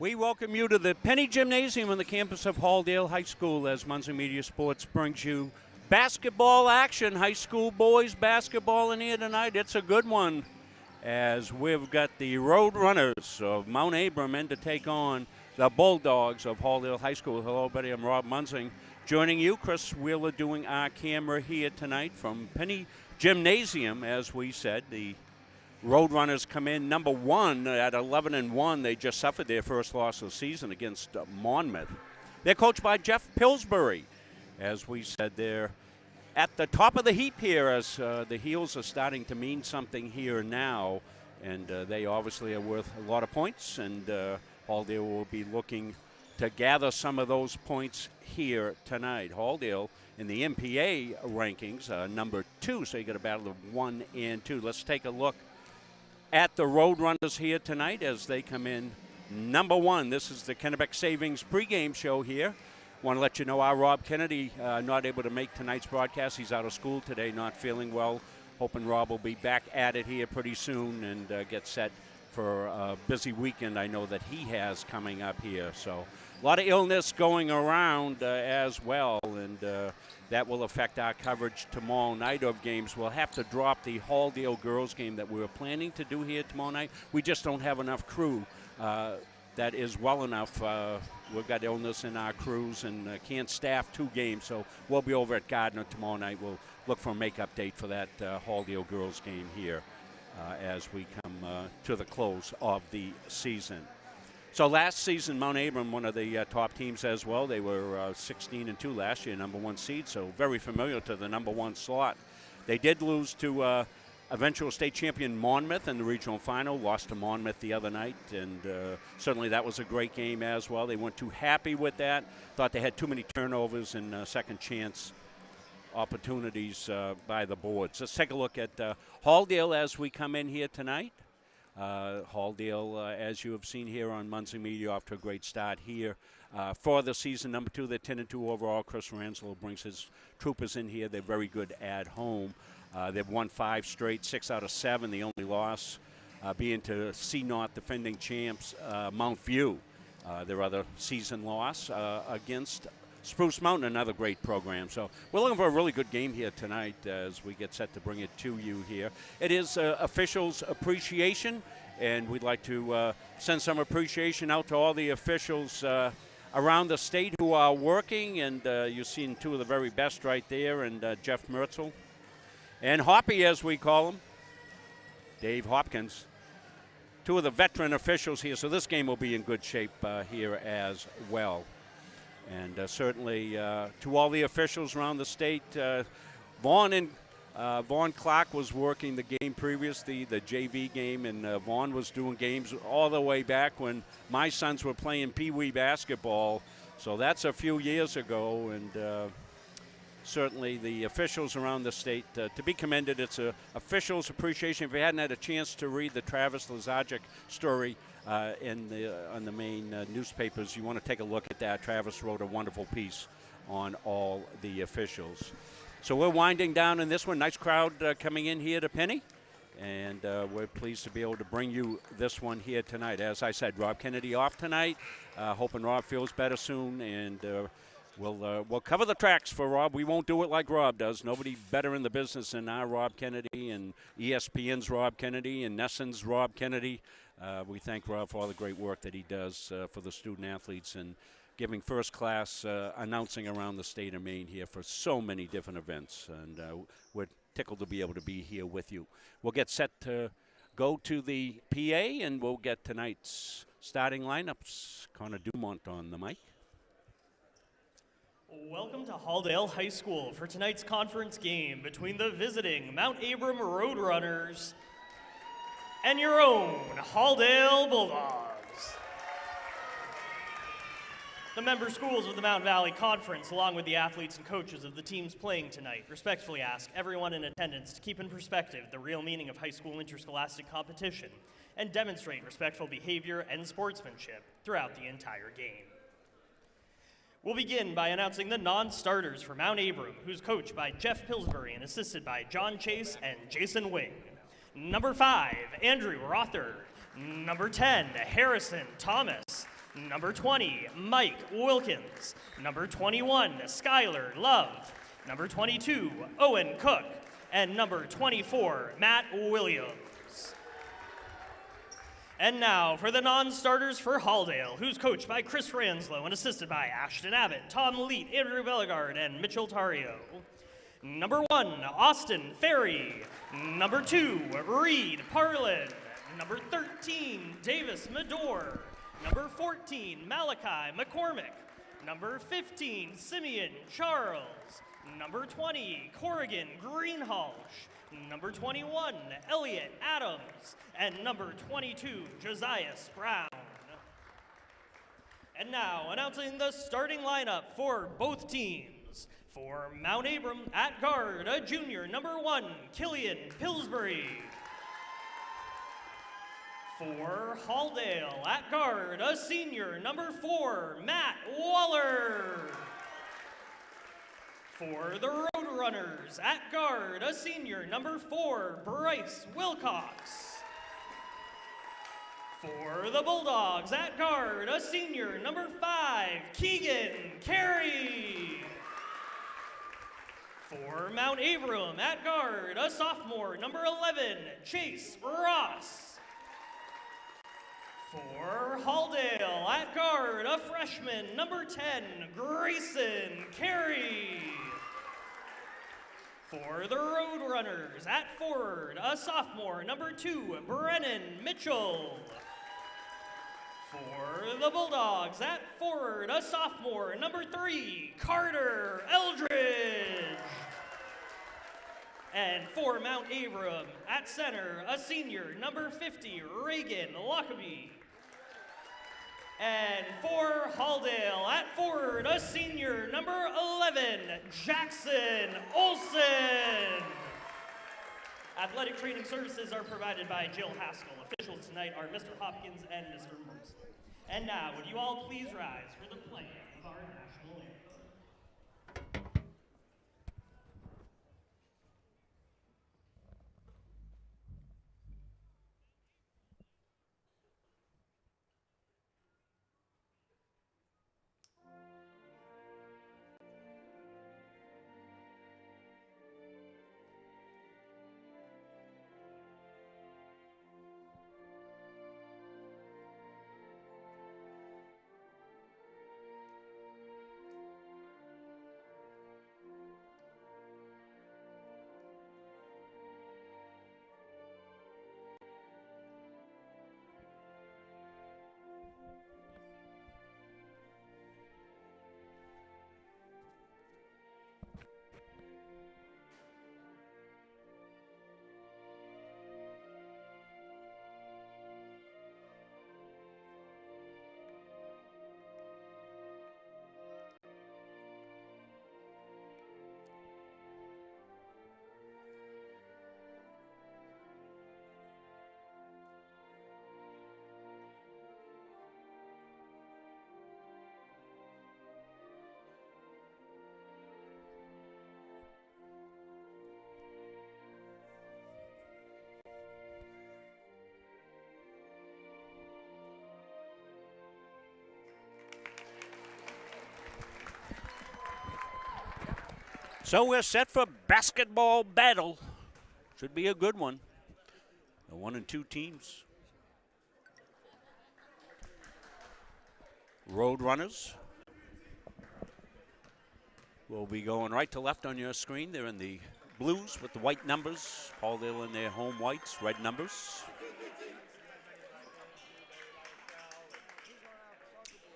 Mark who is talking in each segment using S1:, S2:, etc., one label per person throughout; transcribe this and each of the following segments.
S1: We welcome you to the Penny Gymnasium on the campus of Halldale High School as Muncie Media Sports brings you basketball action. High school boys basketball in here tonight. It's a good one as we've got the Road Runners of Mount Abram in to take on the Bulldogs of Halldale High School. Hello, buddy. I'm Rob Munzing. Joining you, Chris Wheeler doing our camera here tonight from Penny Gymnasium. As we said, the Roadrunners come in number one at 11-1. They just suffered their first loss of the season against Monmouth. They're coached by Jeff Pillsbury. As we said, they're at the top of the heap here as the heels are starting to mean something here now. And they obviously are worth a lot of points. And Halldale will be looking to gather some of those points here tonight. Halldale in the MPA rankings, number 2. So you got a battle of 1 and 2. Let's take a look at the Roadrunners here tonight as they come in number 1. This is the Kennebec Savings pregame show here. Want to let you know our Rob Kennedy not able to make tonight's broadcast. He's out of school today, not feeling well. Hoping Rob will be back at it here pretty soon and get set for a busy weekend I know that he has coming up here. So a lot of illness going around as well, and that will affect our coverage tomorrow night of games. We'll have to drop the Halldale girls game that we were planning to do here tomorrow night. We just don't have enough crew that is well enough. We've got illness in our crews and can't staff 2 games, so we'll be over at Gardner tomorrow night. We'll look for a make-up date for that Halldale girls game here as we come to the close of the season. So last season, Mount Abram, one of the top teams as well. They were 16-2 last year, number 1 seed, so very familiar to the number 1 slot. They did lose to eventual state champion Monmouth in the regional final, lost to Monmouth the other night, and certainly that was a great game as well. They weren't too happy with that, thought they had too many turnovers and second chance opportunities by the boards. Let's take a look at Halldale as we come in here tonight. Halldale, as you have seen here on Muncie Media, off to a great start here for the season. Number 2, they're 10-2 overall. Chris Ranslow brings his troopers in here. They're very good at home. They've won 5 straight, 6 out of 7. The only loss being to C-North defending champs Mount View. Their other season loss against Spruce Mountain, another great program. So we're looking for a really good game here tonight as we get set to bring it to you here. It is officials appreciation, and we'd like to send some appreciation out to all the officials around the state who are working, and you've seen 2 of the very best right there, and Jeff Mertzel and Hoppy, as we call him, Dave Hopkins. 2 of the veteran officials here, so this game will be in good shape here as well. And certainly to all the officials around the state, Vaughn Clark was working the game previously, the JV game, and Vaughn was doing games all the way back when my sons were playing Pee Wee basketball. So that's a few years ago, and certainly the officials around the state to be commended. It's a officials appreciation. If you hadn't had a chance to read the Travis Lazajic story on the main newspapers, you want to take a look at that. Travis wrote a wonderful piece on all the officials. So we're winding down in this one. Nice crowd coming in here to Penny, and we're pleased to be able to bring you this one here tonight. As I said, Rob Kennedy off tonight, hoping Rob feels better soon, and we'll cover the tracks for Rob. We won't do it like Rob does. Nobody better in the business than our Rob Kennedy and ESPN's Rob Kennedy and Nesson's Rob Kennedy. We thank Rob for all the great work that he does for the student athletes and giving first-class announcing around the state of Maine here for so many different events. And we're tickled to be able to be here with you. We'll get set to go to the PA, and we'll get tonight's starting lineups. Connor Dumont on the mic.
S2: Welcome to Halldale High School for tonight's conference game between the visiting Mount Abram Roadrunners and your own Halldale Bulldogs. The member schools of the Mountain Valley Conference, along with the athletes and coaches of the teams playing tonight, respectfully ask everyone in attendance to keep in perspective the real meaning of high school interscholastic competition and demonstrate respectful behavior and sportsmanship throughout the entire game. We'll begin by announcing the non-starters for Mount Abram, who's coached by Jeff Pillsbury and assisted by John Chase and Jason Wing. Number 5, Andrew Rother. Number 10, Harrison Thomas. Number 20, Mike Wilkins. Number 21, Skylar Love. Number 22, Owen Cook. And number 24, Matt Williams. And now for the non-starters for Halldale, who's coached by Chris Ranslow and assisted by Ashton Abbott, Tom Leet, Andrew Bellegard, and Mitchell Tario. Number 1, Austin Ferry. Number 2, Reed Parlin. Number 13, Davis Medor. Number 14, Malachi McCormick. Number 15, Simeon Charles. Number 20, Corrigan Greenhalgh. Number 21, Elliot Adams. And number 22, Josiah Brown. And now, announcing the starting lineup for both teams. For Mount Abram at guard, a junior, number 1, Killian Pillsbury. For Halldale at guard, a senior, number 4, Matt Waller. For the Roadrunners at guard, a senior, number 4, Bryce Wilcox. For the Bulldogs at guard, a senior, number 5, Keegan Carey. For Mount Abram at guard, a sophomore, number 11, Chase Ross. For Halldale at guard, a freshman, number 10, Grayson Carey. For the Roadrunners at forward, a sophomore, number 2, Brennan Mitchell. For the Bulldogs at forward, a sophomore, number 3, Carter Eldridge. And for Mount Abram at center, a senior, number 50, Reagan Lockaby. And for Halldale at forward, a senior, number 11, Jackson Olson. Athletic training services are provided by Jill Haskell. Officials tonight are Mr. Hopkins and Mr. Mercer. And now, would you all please rise for the playing of our national anthem.
S1: So we're set for basketball battle. Should be a good one. The 1 and 2 teams. Roadrunners will be going right to left on your screen. They're in the blues with the white numbers. Halldale in their home whites, red numbers.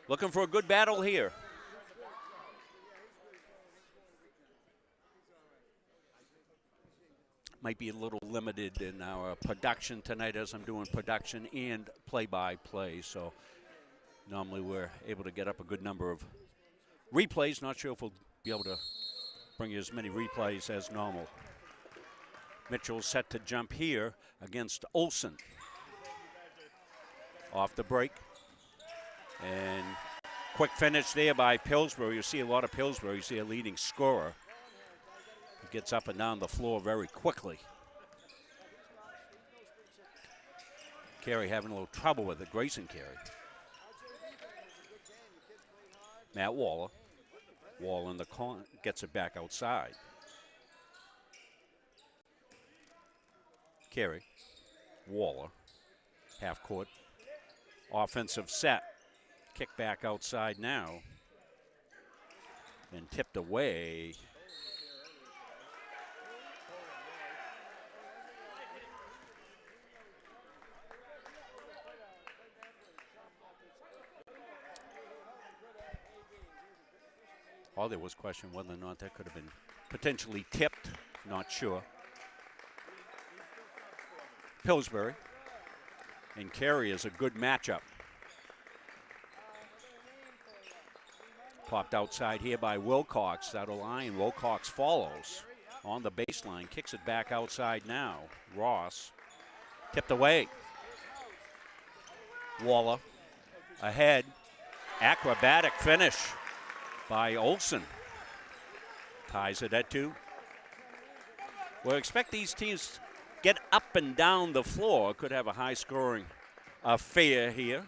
S1: Looking for a good battle here. Might be a little limited in our production tonight as I'm doing production and play-by-play. So normally we're able to get up a good number of replays. Not sure if we'll be able to bring you as many replays as normal. Mitchell set to jump here against Olson. Off the break. And quick finish there by Pillsbury. You see a lot of Pillsbury. You see a leading scorer. He gets up and down the floor very quickly. Carey having a little trouble with it, Grayson Carey. Matt Waller. Waller in the corner gets it back outside. Carey. Waller. Half court. Offensive set. Kick back outside now. And tipped away. There was question whether or not that could have been potentially tipped. Not sure. Pillsbury and Carey is a good matchup. Popped outside here by Wilcox. That'll line. Wilcox follows on the baseline. Kicks it back outside now. Ross tipped away. Waller ahead. Acrobatic finish by Olsen. Ties it at 2. We'll expect these teams get up and down the floor. Could have a high-scoring affair here.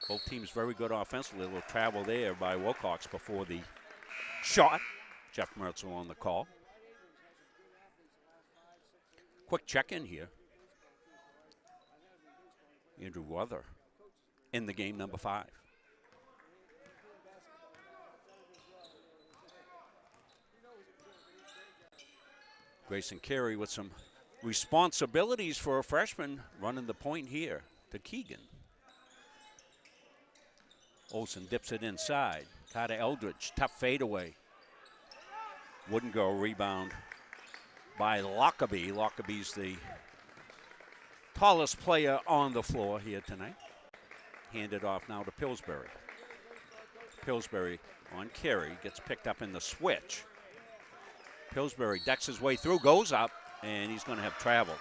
S1: Both teams very good offensively. A little travel there by Wilcox before the shot. Jeff Mertzel on the call. Quick check-in here. Andrew Weather in the game, number 5. Grayson Carey with some responsibilities for a freshman running the point here to Keegan. Olsen dips it inside. Carter Eldridge, tough fadeaway. Wouldn't go. Rebound by Lockerbie. Lockerbie's the tallest player on the floor here tonight. Handed off now to Pillsbury. Pillsbury on Carey, gets picked up in the switch. Pillsbury decks his way through, goes up, and he's going to have travel.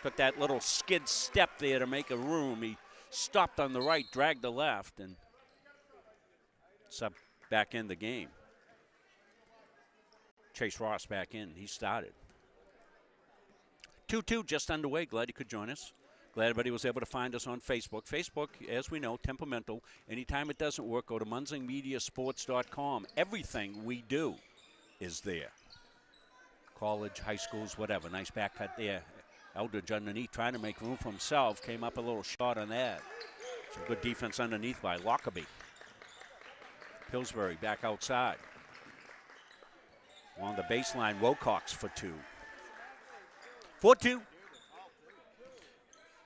S1: Took that little skid step there to make a room. He stopped on the right, dragged the left, and sub back in the game. Chase Ross back in. He started. 2-2 just underway. Glad you could join us. Glad everybody was able to find us on Facebook. Facebook, as we know, temperamental. Anytime it doesn't work, go to MunsingMediaSports.com. Everything we do is there. College, high schools, whatever. Nice back cut there. Eldridge underneath, trying to make room for himself. Came up a little short on that. Some good defense underneath by Lockerbie. Pillsbury back outside. On the baseline, Wilcox for 2. 4-2.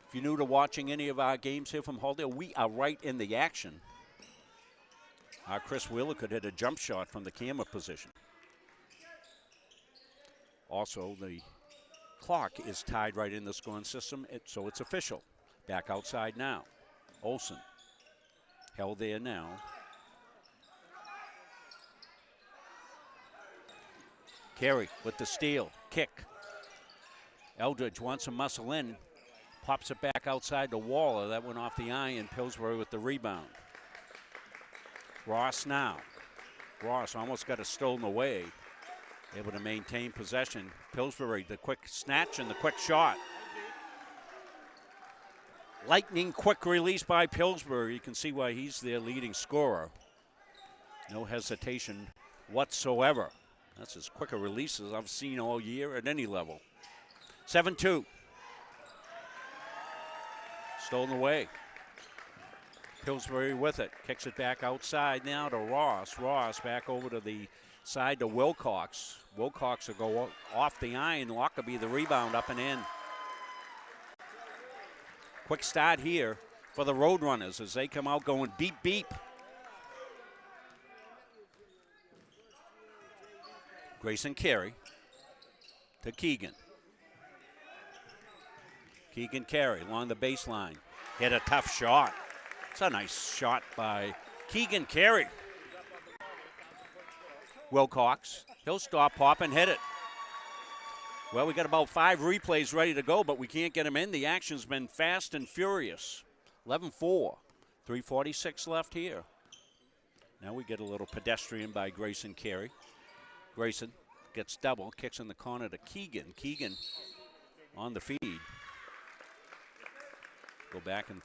S1: If you're new to watching any of our games here from Halldale, we are right in the action. Our Chris Wheeler could hit a jump shot from the camera position. Also, the clock is tied right in the scoring system, so it's official. Back outside now. Olsen held there now. Carey with the steal, kick. Eldridge wants to muscle in, pops it back outside to Waller. That went off the iron. Pillsbury with the rebound. Ross now. Ross almost got it stolen away. Able to maintain possession. Pillsbury, the quick snatch and the quick shot. Lightning quick release by Pillsbury. You can see why he's their leading scorer. No hesitation whatsoever. That's as quick a release as I've seen all year at any level. 7-2. Stolen away. Pillsbury with it. Kicks it back outside now to Ross. Ross back over to the side to Wilcox. Wilcox will go off the iron. Lockerbie the rebound up and in. Quick start here for the Roadrunners as they come out going beep, beep. Grayson Carey to Keegan. Keegan Carey along the baseline. Hit a tough shot. It's a nice shot by Keegan Carey. Wilcox, he'll stop, pop, and hit it. Well, we got about 5 replays ready to go, but we can't get them in. The action's been fast and furious. 11-4, 3:46 left here. Now we get a little pedestrian by Grayson Carey. Grayson gets double, kicks in the corner to Keegan. Keegan on the feed. Go back and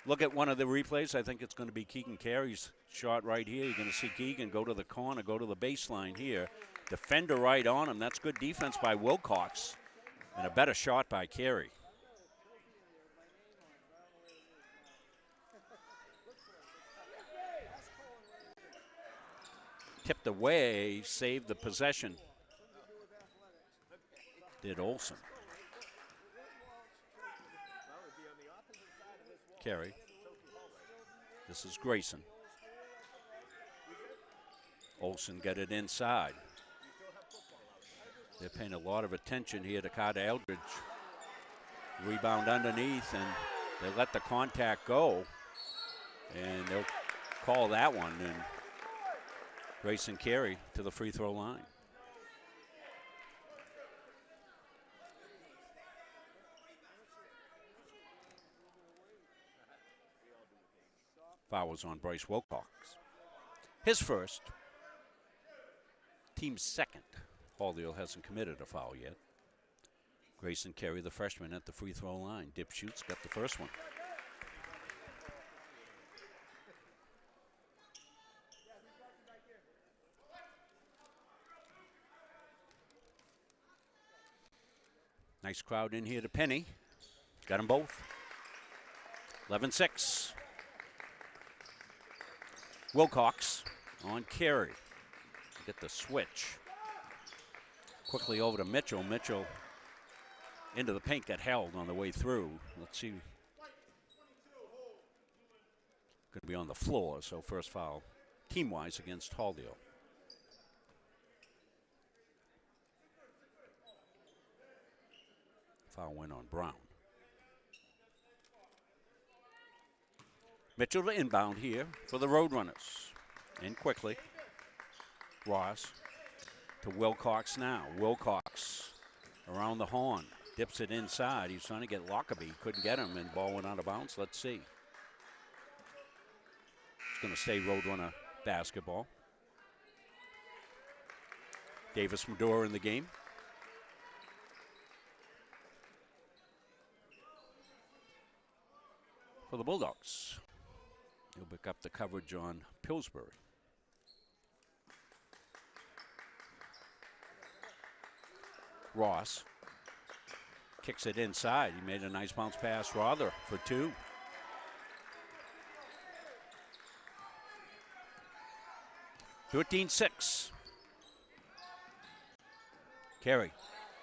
S1: look at one of the replays, I think it's going to be Keegan Carey's shot right here. You're going to see Keegan go to the corner, go to the baseline here. Defender right on him. That's good defense by Wilcox. And a better shot by Carey. Tipped away, saved the possession. Did Olsen. Carey. This is Grayson. Olsen got it inside. They're paying a lot of attention here to Carter Eldridge. Rebound underneath, and they let the contact go. And they'll call that one. And Grayson Carey to the free throw line. Foul was on Bryce Wilcox. His first. Team's second. Halldale hasn't committed a foul yet. Grayson Carey, the freshman, at the free throw line. Dip shoots, got the first one. Nice crowd in here to Penny. Got them both. 11-6. Wilcox on Carey. Get the switch. Quickly over to Mitchell. Mitchell into the paint, got held on the way through. Let's see. Going to be on the floor, so first foul team-wise against Halldale. Foul went on Brown. Mitchell to inbound here for the Roadrunners. In quickly. Ross to Wilcox now. Wilcox around the horn. Dips it inside. He's trying to get Lockerbie. Couldn't get him, and ball went out of bounds. Let's see. It's going to stay Roadrunner basketball. Davis Medora in the game. For the Bulldogs. He'll pick up the coverage on Pillsbury. Ross kicks it inside. He made a nice bounce pass. Rother for two. (13-6). Carey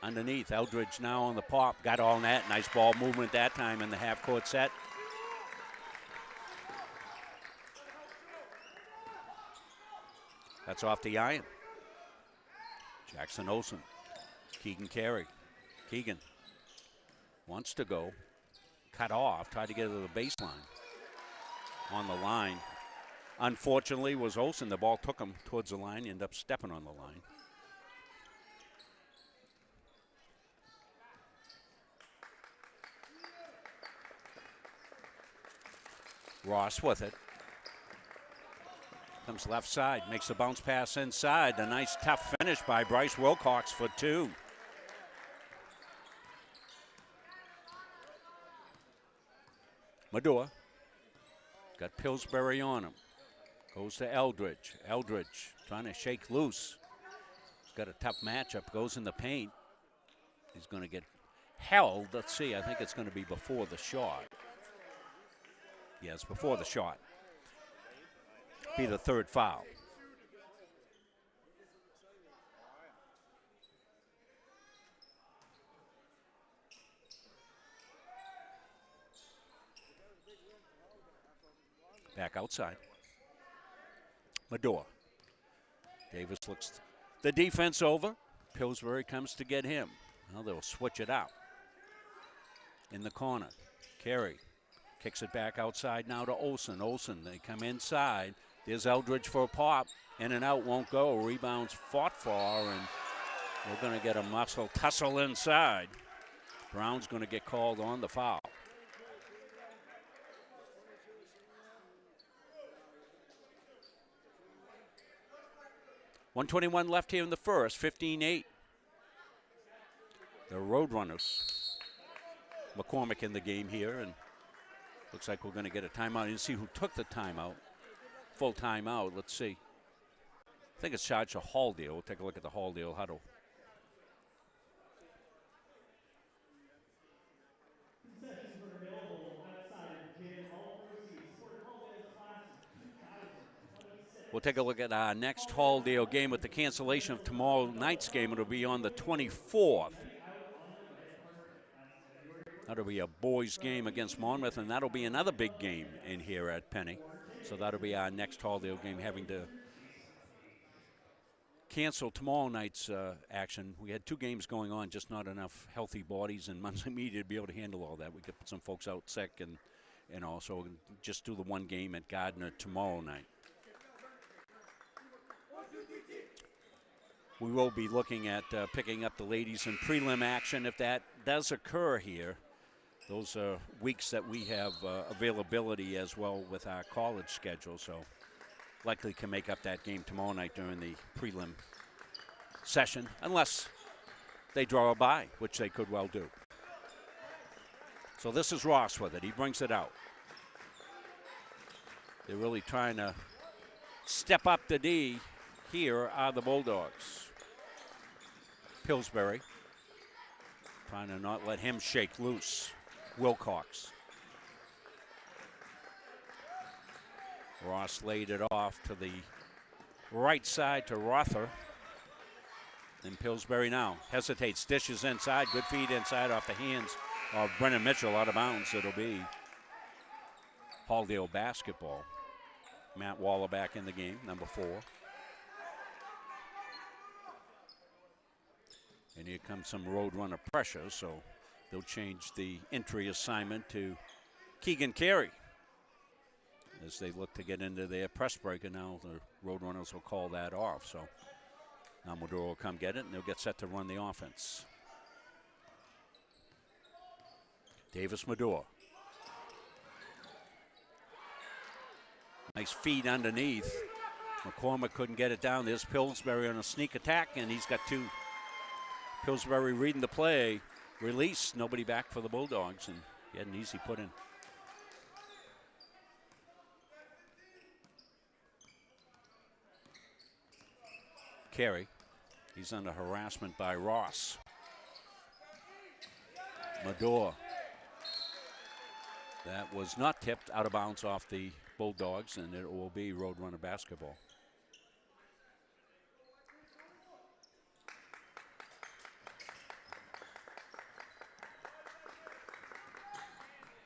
S1: underneath. Eldridge now on the pop. Got all net. Nice ball movement that time in the half-court set. That's off the iron. Jackson Olsen. Keegan Carey. Keegan wants to go. Cut off. Tried to get to the baseline. On the line. Unfortunately was Olsen. The ball took him towards the line. He ended up stepping on the line. Ross with it. Comes left side, makes a bounce pass inside. A nice tough finish by Bryce Wilcox for two. Medora got Pillsbury on him. Goes to Eldridge. Eldridge trying to shake loose. He's got a tough matchup. Goes in the paint. He's going to get held. Let's see. I think it's going to be before the shot. Yes, before the shot. Be the third foul. Back outside. Medora. Davis looks the defense over. Pillsbury comes to get him. Now they'll switch it out. In the corner. Carey kicks it back outside now to Olsen. Olsen, they come inside. There's Eldridge for a pop. In and out, won't go. Rebounds fought for, and we're going to get a muscle tussle inside. Brown's going to get called on the foul. .121 left here in the first, 15-8. The Roadrunners. McCormick in the game here, and Looks like we're going to get a timeout. I didn't see who took the timeout. Full timeout. Let's see. I think it's charged to Halldale. We'll take a look at the Halldale huddle. We'll take a look at our next Halldale game with the cancellation of tomorrow night's game. It'll be on the 24th. That'll be a boys game against Monmouth, and that'll be another big game in here at Penny. So that'll be our next Halldale game, having to cancel tomorrow night's action. We had 2 games going on, just not enough healthy bodies in Munson Media to be able to handle all that. We could put some folks out sick and also just do the 1 game at Gardner tomorrow night. We will be looking at picking up the ladies in prelim action if that does occur here. Those are weeks that we have availability as well with our college schedule, so likely can make up that game tomorrow night during the prelim session, unless they draw a bye, which they could well do. So this is Ross with it. He brings it out. They're really trying to step up the D. Here are the Bulldogs. Pillsbury trying to not let him shake loose. Wilcox. Ross laid it off to the right side to Rother. And Pillsbury now hesitates, dishes inside, good feed inside off the hands of Brennan Mitchell, out of bounds. It'll be Halldale basketball. Matt Waller back in the game, number 4. And here comes some road runner pressure, so they'll change the entry assignment to Keegan Carey as they look to get into their press break, and now the road runners will call that off. So now Maduro will come get it, and they'll get set to run the offense. Davis Maduro. Nice feed underneath. McCormick couldn't get it down. There's Pillsbury on a sneak attack, and he's got 2. Pillsbury reading the play. Release, nobody back for the Bulldogs, and he had an easy put in. Carey, he's under harassment by Ross. Madore. That was not tipped, out of bounds off the Bulldogs, and it will be Roadrunner basketball.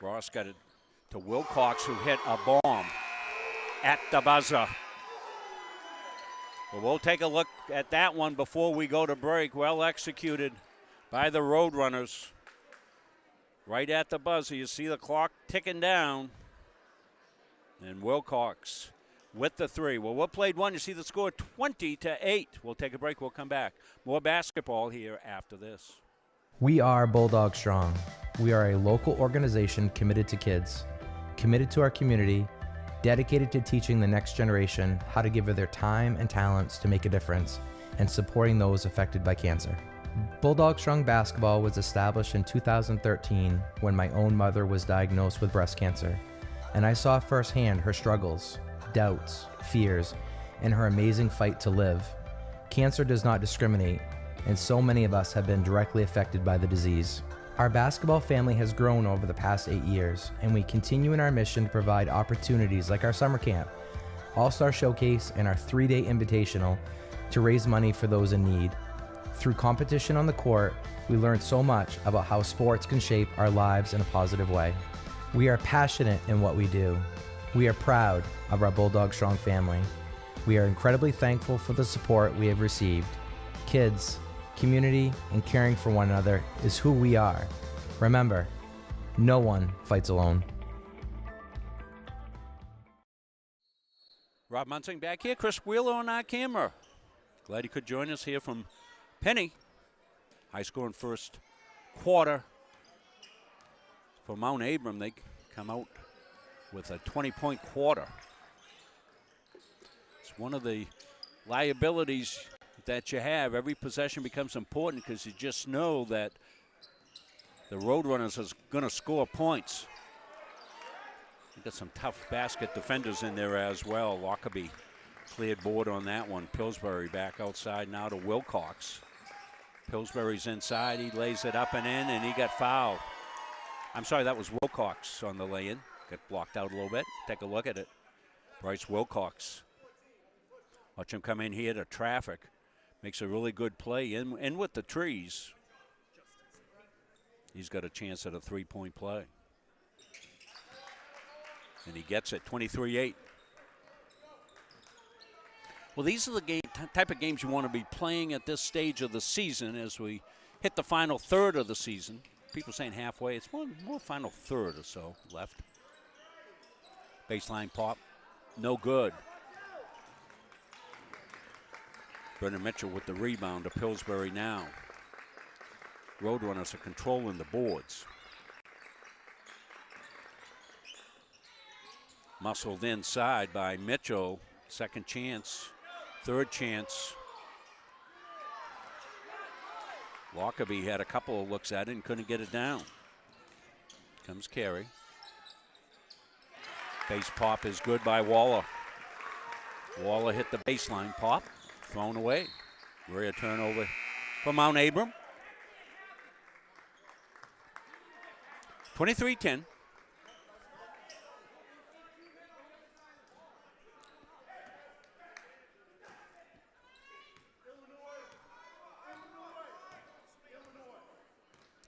S1: Ross got it to Wilcox, who hit a bomb at the buzzer. Well, we'll take a look at that one before we go to break. Well executed by the Roadrunners. Right at the buzzer, you see the clock ticking down. And Wilcox with the 3. Well, we played 1. You see the score 20-8. We'll take a break. We'll come back. More basketball here after this.
S3: We are Bulldog Strong. We are a local organization committed to kids, committed to our community, dedicated to teaching the next generation how to give their time and talents to make a difference, and supporting those affected by cancer. Bulldog Strong Basketball was established in 2013 when my own mother was diagnosed with breast cancer, and I saw firsthand her struggles, doubts, fears, and her amazing fight to live. Cancer does not discriminate, and so many of us have been directly affected by the disease. Our basketball family has grown over the past 8 years, and we continue in our mission to provide opportunities like our summer camp, All-Star Showcase, and our 3-day invitational to raise money for those in need. Through competition on the court, we learned so much about how sports can shape our lives in a positive way. We are passionate in what we do. We are proud of our Bulldog Strong family. We are incredibly thankful for the support we have received. Kids, community, and caring for one another is who we are. Remember, no one fights alone.
S1: Rob Munsing back here. Chris Wheeler on our camera. Glad he could join us here from Penny. High score in first quarter. For Mount Abram, they come out with a 20-point quarter. It's one of the liabilities that you have. Every possession becomes important because you just know that the Roadrunners is going to score points. Got some tough basket defenders in there as well. Lockerbie cleared board on that one. Pillsbury back outside now to Wilcox. Pillsbury's inside. He lays it up and in, and he got fouled. I'm sorry, that was Wilcox on the lay-in. Got blocked out a little bit. Take a look at it. Bryce Wilcox. Watch him come in here to traffic. Makes a really good play in with the trees. He's got a chance at a three-point play. And he gets it, 23-8. Well, these are the type of games you want to be playing at this stage of the season as we hit the final third of the season. People saying halfway. It's more final third or so left. Baseline pop. No good. Brendan Mitchell with the rebound to Pillsbury now. Roadrunners are controlling the boards. Muscled inside by Mitchell. Second chance. Third chance. Lockerbie had a couple of looks at it and couldn't get it down. Comes Carey. Base pop is good by Waller. Waller hit the baseline pop. Thrown away. Rare turnover for Mount Abram. 23-10.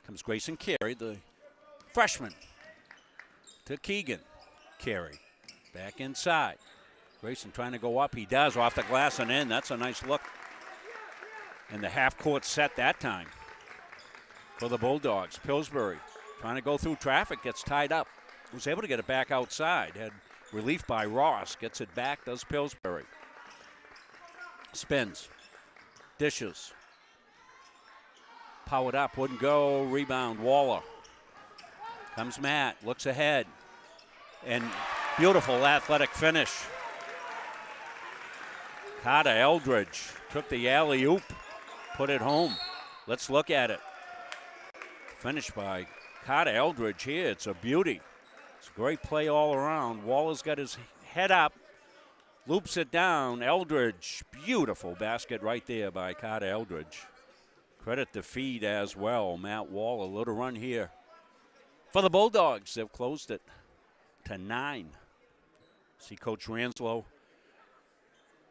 S1: Comes Grayson Carey, the freshman, to Keegan. Carey back inside. Grayson trying to go up. He does off the glass and in. That's a nice look. And the half-court set that time for the Bulldogs. Pillsbury trying to go through traffic, gets tied up. Was able to get it back outside. Had relief by Ross. Gets it back, does Pillsbury. Spins. Dishes. Powered up, wouldn't go. Rebound, Waller. Comes Matt, looks ahead. And beautiful athletic finish. Carter Eldridge took the alley-oop, put it home. Let's look at it. Finished by Carter Eldridge here. It's a beauty. It's a great play all around. Waller's got his head up, loops it down. Eldridge, beautiful basket right there by Carter Eldridge. Credit the feed as well. Matt Waller, a little run here for the Bulldogs. They've closed it to 9. See Coach Ranslow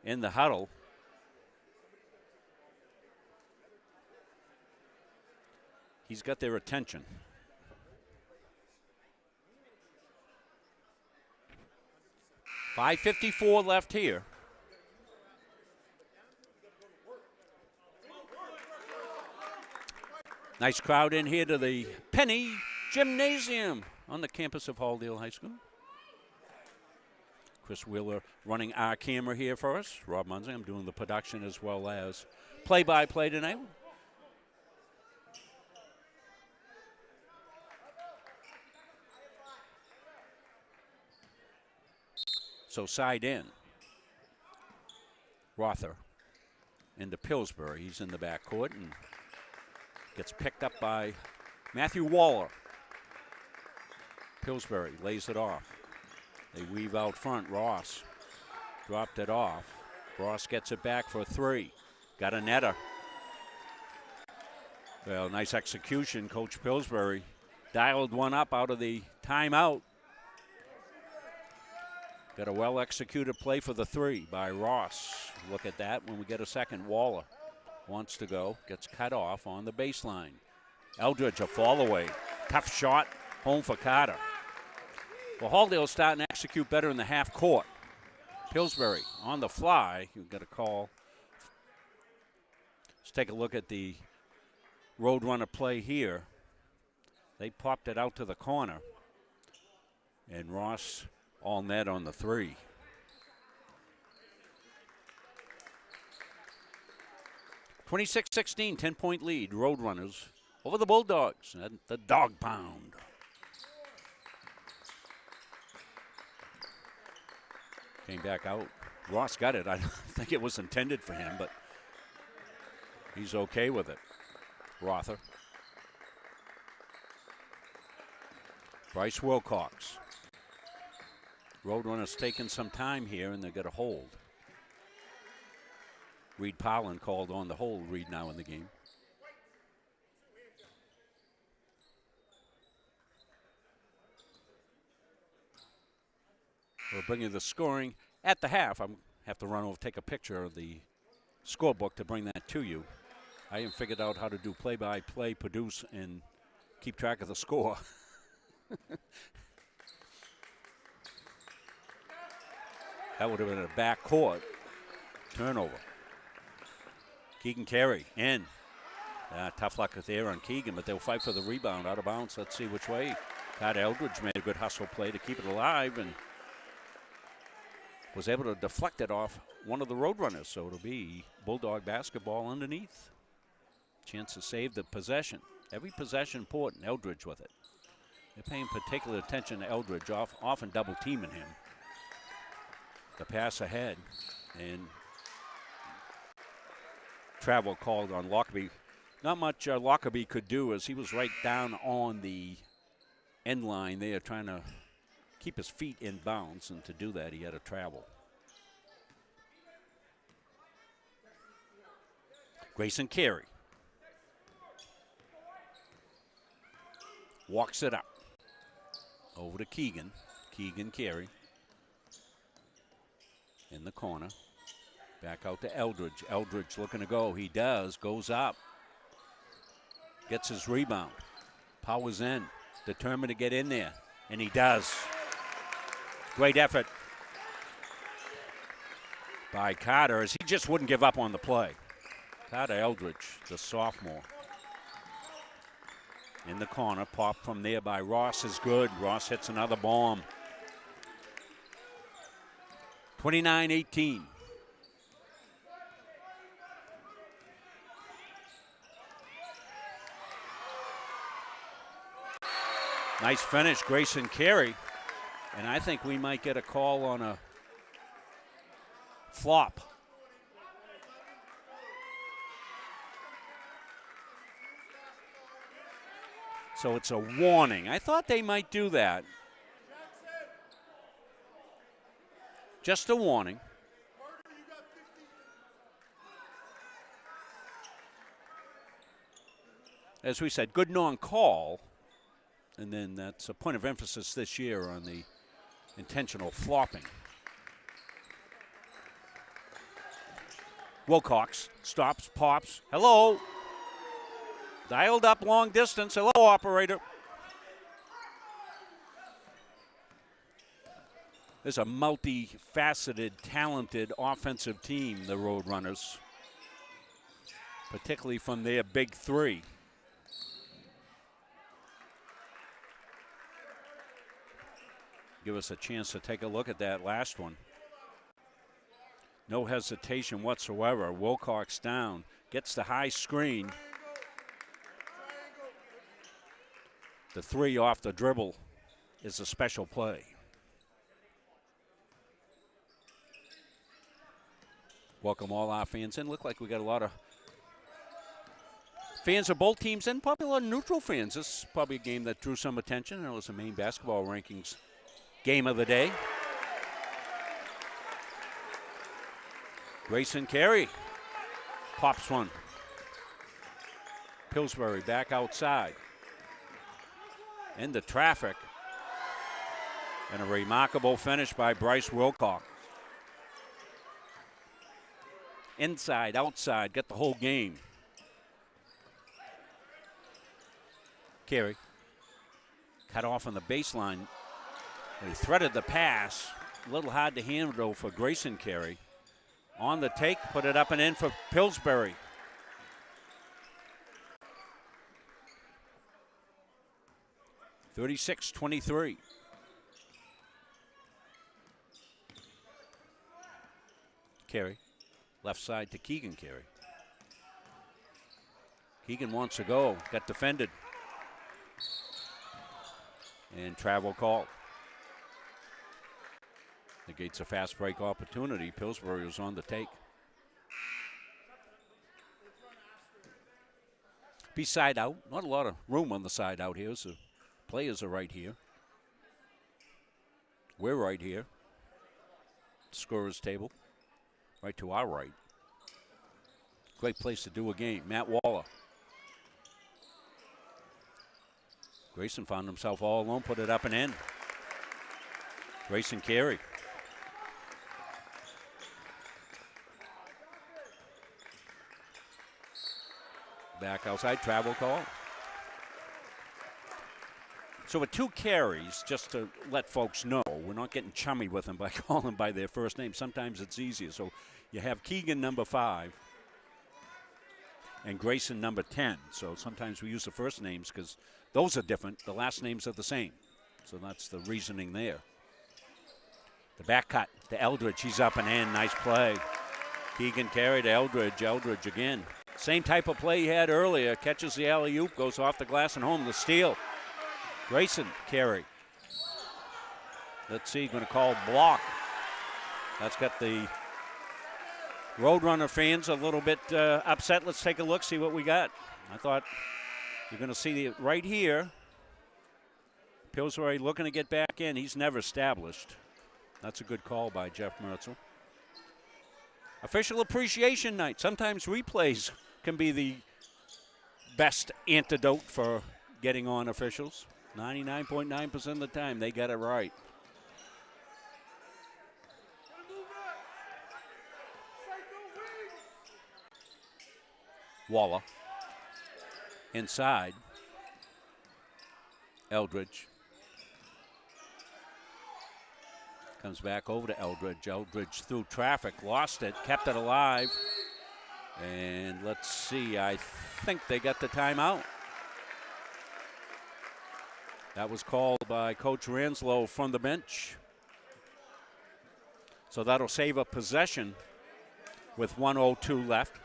S1: in the huddle. He's got their attention. .554 left here. Nice crowd in here to the Penny Gymnasium on the campus of Halldale High School. Chris Wheeler running our camera here for us. Rob Munzing, I'm doing the production as well as play-by-play tonight. So side in. Rother into Pillsbury. He's in the backcourt and gets picked up by Matthew Waller. Pillsbury lays it off. They weave out front. Ross dropped it off. Ross gets it back for a three. Got a netter. Well, nice execution. Coach Pillsbury dialed one up out of the timeout. Got a well-executed play for the three by Ross. Look at that when we get a second. Waller wants to go. Gets cut off on the baseline. Eldridge, a fall away. Tough shot. Home for Carter. Well, Halldale's starting to execute better in the half court. Pillsbury on the fly. You've got a call. Let's take a look at the Roadrunner play here. They popped it out to the corner. And Ross all net on the three. (26-16), 10-point lead. Roadrunners over the Bulldogs at the Dog Pound. Came back out. Ross got it. I don't think it was intended for him, but he's okay with it. Rother. Bryce Wilcox. Roadrunner's taking some time here, and they got a hold. Reed Pollan called on the hold. Reed now in the game. We'll bring you the scoring at the half. I have to run over, take a picture of the scorebook to bring that to you. I haven't figured out how to do play-by-play, produce, and keep track of the score. That would have been a back court turnover. Keegan Carey in. Tough luck there on Keegan, but they'll fight for the rebound out of bounds. Let's see which way. Todd Eldridge made a good hustle play to keep it alive and was able to deflect it off one of the Roadrunners. So it'll be Bulldog basketball underneath. Chance to save the possession. Every possession important. Eldridge with it. They're paying particular attention to Eldridge, often double teaming him. The pass ahead, and travel called on Lockerbie. Not much Lockerbie could do, as he was right down on the end line there trying to keep his feet in bounds, and to do that he had to travel. Grayson Carey walks it up over to Keegan. Keegan Carey in the corner. Back out to Eldridge. Eldridge looking to go. He does. Goes up. Gets his rebound. Powers in. Determined to get in there. And he does. Great effort by Carter, as he just wouldn't give up on the play. Carter Eldridge, the sophomore. In the corner. Pop from there by Ross is good. Ross hits another bomb. 29-18. Nice finish, Grayson Carey. And I think we might get a call on a flop. So it's a warning. I thought they might do that. Just a warning. As we said, good non-call. And then that's a point of emphasis this year on the intentional flopping. Wilcox stops, pops. Hello. Dialed up long distance. Hello, operator. There's a multifaceted, talented offensive team, the Roadrunners, particularly from their big three. Give us a chance to take a look at that last one. No hesitation whatsoever. Wilcox down, gets the high screen. The three off the dribble is a special play. Welcome all our fans in. Look like we got a lot of fans of both teams and probably a lot of neutral fans. This is probably a game that drew some attention. It was the main basketball rankings game of the day. Grayson Carey pops one. Pillsbury back outside. Into traffic. And a remarkable finish by Bryce Wilcox. Inside, outside, get the whole game. Carey cut off on the baseline. He threaded the pass. A little hard to handle for Grayson Carey. On the take, put it up and in for Pillsbury. (36-23). Carey, left side to Keegan Carey. Keegan wants to go, got defended. And travel call. Negates a fast break opportunity. Pillsbury was on the take. Be side out. Not a lot of room on the side out here, so players are right here. We're right here. Scorer's table. Right to our right. Great place to do a game. Matt Waller. Grayson found himself all alone, put it up and in. Grayson Carey. Back outside, travel call. So with 2 carries, just to let folks know, we're not getting chummy with them by calling them by their first name. Sometimes it's easier. So you have Keegan, number 5, and Grayson, number 10. So sometimes we use the first names because those are different. The last names are the same. So that's the reasoning there. The back cut to Eldridge. He's up and in. Nice play. Keegan Carey to Eldridge. Eldridge again. Same type of play he had earlier. Catches the alley-oop, goes off the glass and home. The steal. Grayson Carey. Let's see, going to call block. That's got the Roadrunner fans a little bit upset. Let's take a look, see what we got. I thought you're going to see it right here. Pillsbury looking to get back in. He's never established. That's a good call by Jeff Mertzel. Official appreciation night. Sometimes replays can be the best antidote for getting on officials. 99.9% of the time, they got it right. Waller. Inside. Eldridge. Comes back over to Eldridge. Eldridge through traffic, lost it, kept it alive. And let's see, I think they got the timeout. That was called by Coach Ranslow from the bench. So that'll save a possession with 1:02 left.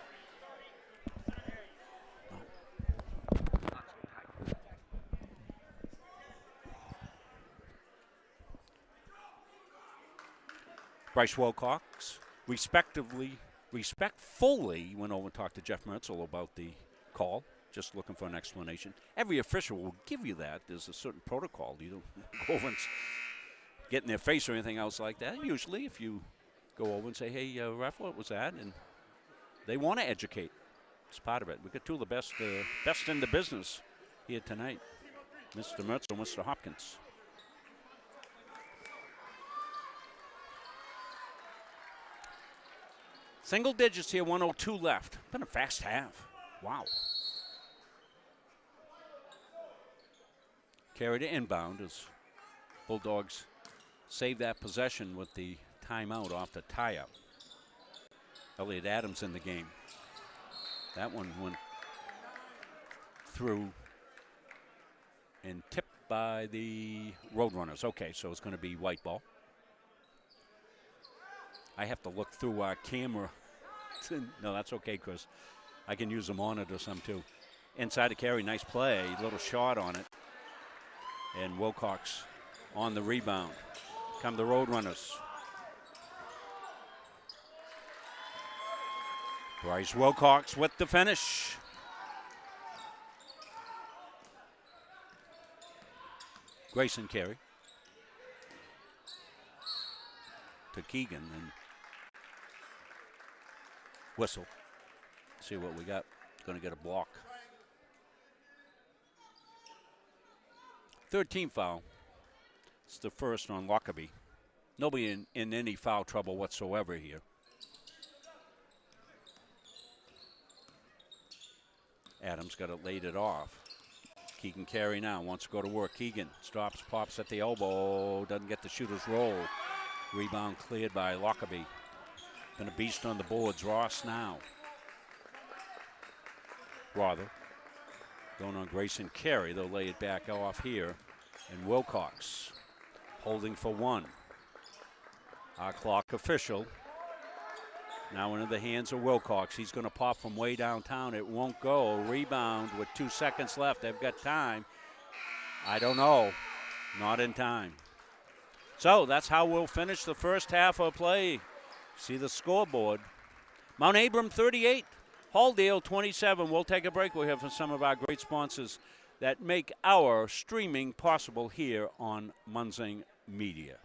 S1: Bryce Wilcox respectfully went over and talked to Jeff Mertzel about the call, just looking for an explanation. Every official will give you that. There's a certain protocol. You don't go over and get in their face or anything else like that. Usually if you go over and say, hey, ref, what was that? And they want to educate. It's part of it. We've got 2 of the best in the business here tonight, Mr. Mertzel and Mr. Hopkins. Single digits here, 1:02 left. Been a fast half. Wow. Carry to inbound as Bulldogs save that possession with the timeout off the tie-up. Elliott Adams in the game. That one went through and tipped by the Roadrunners. Okay, so it's going to be white ball. I have to look through our camera. No, that's okay, Chris. I can use a monitor some too. Inside the carry, nice play. Little shot on it. And Wilcox on the rebound. Come the Roadrunners. Bryce Wilcox with the finish. Grayson Carey. To Keegan and whistle. See what we got. Going to get a block. Third team foul. It's the first on Lockerbie. Nobody in any foul trouble whatsoever here. Adams got it laid it off. Keegan Carey now wants to go to work. Keegan stops, pops at the elbow, doesn't get the shooter's roll. Rebound cleared by Lockerbie. Been a beast on the boards. Ross now. Rother going on Grayson Carey. They'll lay it back off here. And Wilcox holding for 1. Our clock official. Now into the hands of Wilcox. He's going to pop from way downtown. It won't go. Rebound with 2 seconds left. They've got time. I don't know. Not in time. So that's how we'll finish the first half of play. See the scoreboard. Mount Abram 38, Halldale 27. We'll take a break. We'll hear from some of our great sponsors that make our streaming possible here on Munzing Media.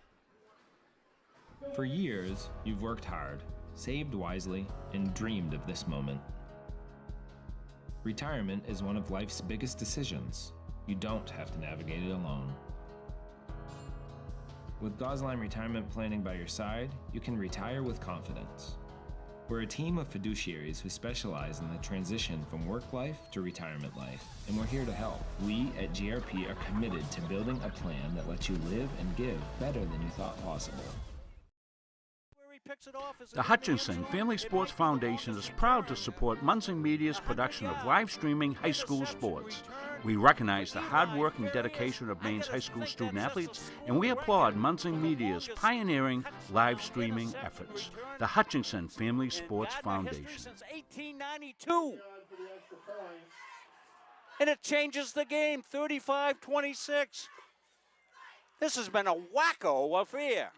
S4: For years, you've worked hard, saved wisely, and dreamed of this moment. Retirement is one of life's biggest decisions. You don't have to navigate it alone. With Gosline Retirement Planning by your side, you can retire with confidence. We're a team of fiduciaries who specialize in the transition from work life to retirement life, and we're here to help. We at GRP are committed to building a plan that lets you live and give better than you thought possible.
S1: The Hutchinson Family Sports Foundation is proud to support Munson Media's production of live streaming high school sports. We recognize the hard work and dedication of Maine's high school student athletes, and we applaud Munson Media's pioneering live streaming efforts. The Hutchinson Family Sports Foundation. Since 1892. And it changes the game, 35-26. This has been a wacko affair.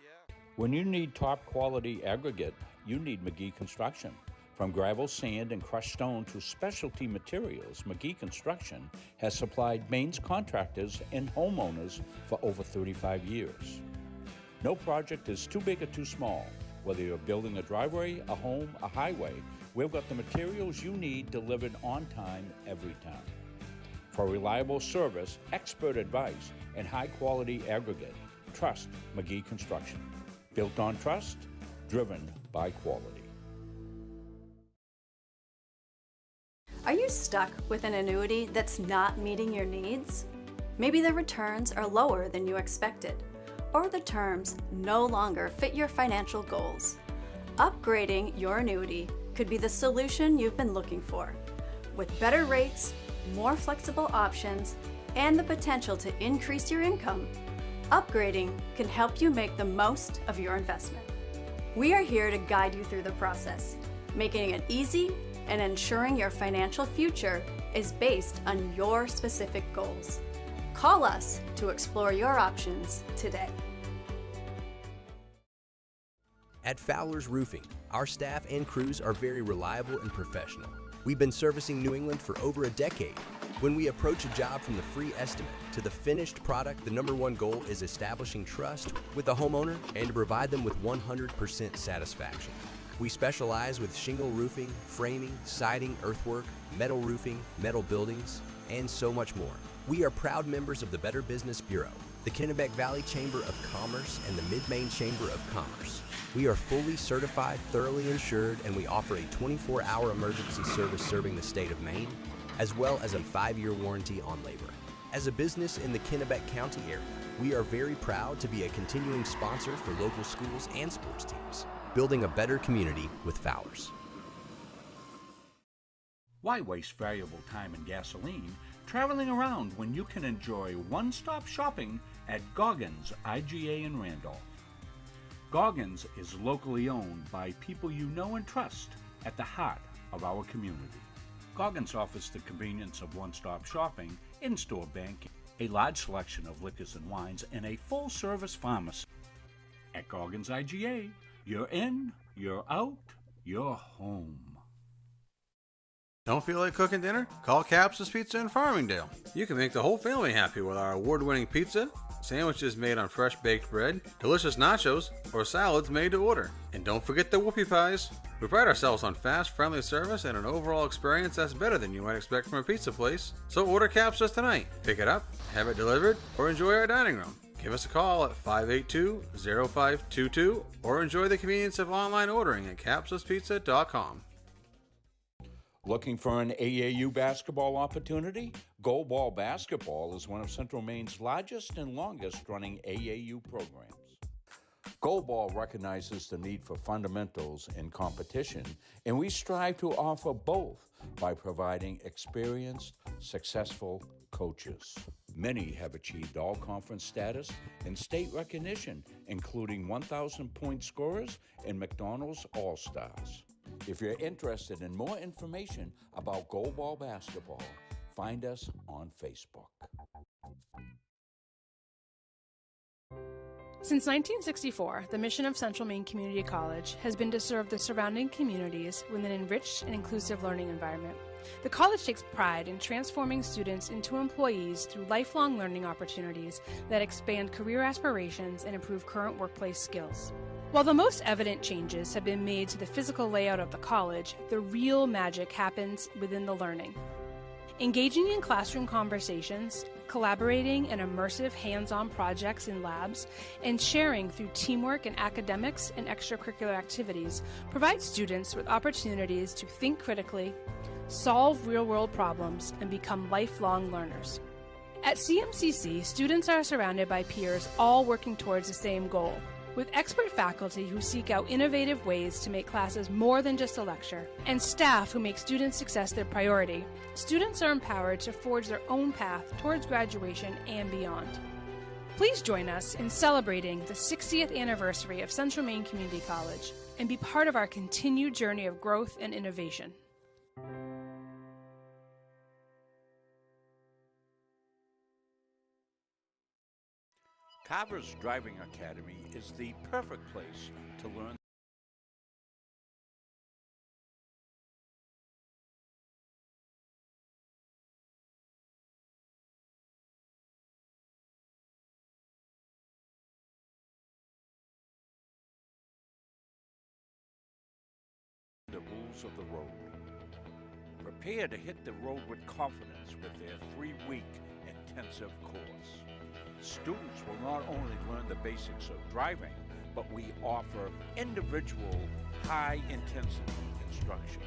S1: When you need top quality aggregate, you need McGee Construction. From gravel, sand, and crushed stone to specialty materials, McGee Construction has supplied Maine's contractors and homeowners for over 35 years. No project is too big or too small. Whether you're building a driveway, a home, a highway, we've got the materials you need delivered on time every time. For reliable service, expert advice, and high-quality aggregate, trust McGee Construction. Built on trust, driven by quality.
S5: Are you stuck with an annuity that's not meeting your needs? Maybe the returns are lower than you expected, or the terms no longer fit your financial goals. Upgrading your annuity could be the solution you've been looking for. With better rates, more flexible options, and the potential to increase your income, upgrading can help you make the most of your investment. We are here to guide you through the process, making it easy and ensuring your financial future is based on your specific goals. Call us to explore your options today.
S6: At Fowler's Roofing, our staff and crews are very reliable and professional. We've been servicing New England for over a decade. When we approach a job from the free estimate to the finished product, the #1 goal is establishing trust with the homeowner and to provide them with 100% satisfaction. We specialize with shingle roofing, framing, siding, earthwork, metal roofing, metal buildings, and so much more. We are proud members of the Better Business Bureau, the Kennebec Valley Chamber of Commerce, and the Mid-Maine Chamber of Commerce. We are fully certified, thoroughly insured, and we offer a 24-hour emergency service serving the state of Maine, as well as a 5-year warranty on labor. As a business in the Kennebec County area, we are very proud to be a continuing sponsor for local schools and sports teams, building a better community with Fowler's.
S1: Why waste valuable time and gasoline traveling around when you can enjoy one-stop shopping at Goggins IGA in Randolph? Goggins is locally owned by people you know and trust at the heart of our community. Goggins offers the convenience of one-stop shopping, in-store banking, a large selection of liquors and wines, and a full-service pharmacy. At Goggins IGA, you're in, you're out, you're home.
S7: Don't feel like cooking dinner? Call Capsa's Pizza in Farmingdale. You can make the whole family happy with our award-winning pizza, sandwiches made on fresh baked bread, delicious nachos, or salads made to order. And don't forget the whoopie pies. We pride ourselves on fast, friendly service and an overall experience that's better than you might expect from a pizza place. So order Capsa's tonight. Pick it up, have it delivered, or enjoy our dining room. Give us a call at 582-0522 or enjoy the convenience of online ordering at capsaspizza.com.
S1: Looking for an AAU basketball opportunity? Gold Ball Basketball is one of Central Maine's largest and longest-running AAU programs. Gold Ball recognizes the need for fundamentals in competition, and we strive to offer both by providing experienced, successful coaches. Many have achieved all-conference status and state recognition, including 1,000-point scorers and McDonald's All-Stars. If you're interested in more information about Gold Ball Basketball, find us on Facebook.
S8: Since 1964, the mission of Central Maine Community College has been to serve the surrounding communities with an enriched and inclusive learning environment. The college takes pride in transforming students into employees through lifelong learning opportunities that expand career aspirations and improve current workplace skills. While the most evident changes have been made to the physical layout of the college, the real magic happens within the learning. Engaging in classroom conversations, collaborating in immersive hands-on projects in labs, and sharing through teamwork in academics and extracurricular activities provides students with opportunities to think critically, solve real-world problems, and become lifelong learners. At CMCC, students are surrounded by peers all working towards the same goal, with expert faculty who seek out innovative ways to make classes more than just a lecture, and staff who make student success their priority. Students are empowered to forge their own path towards graduation and beyond. Please join us in celebrating the 60th anniversary of Central Maine Community College and be part of our continued journey of growth and innovation.
S1: Carver's Driving Academy is the perfect place to learn the rules of the road. Prepare to hit the road with confidence with their 3-week intensive course. Students will not only learn the basics of driving, but we offer individual, high-intensity instruction.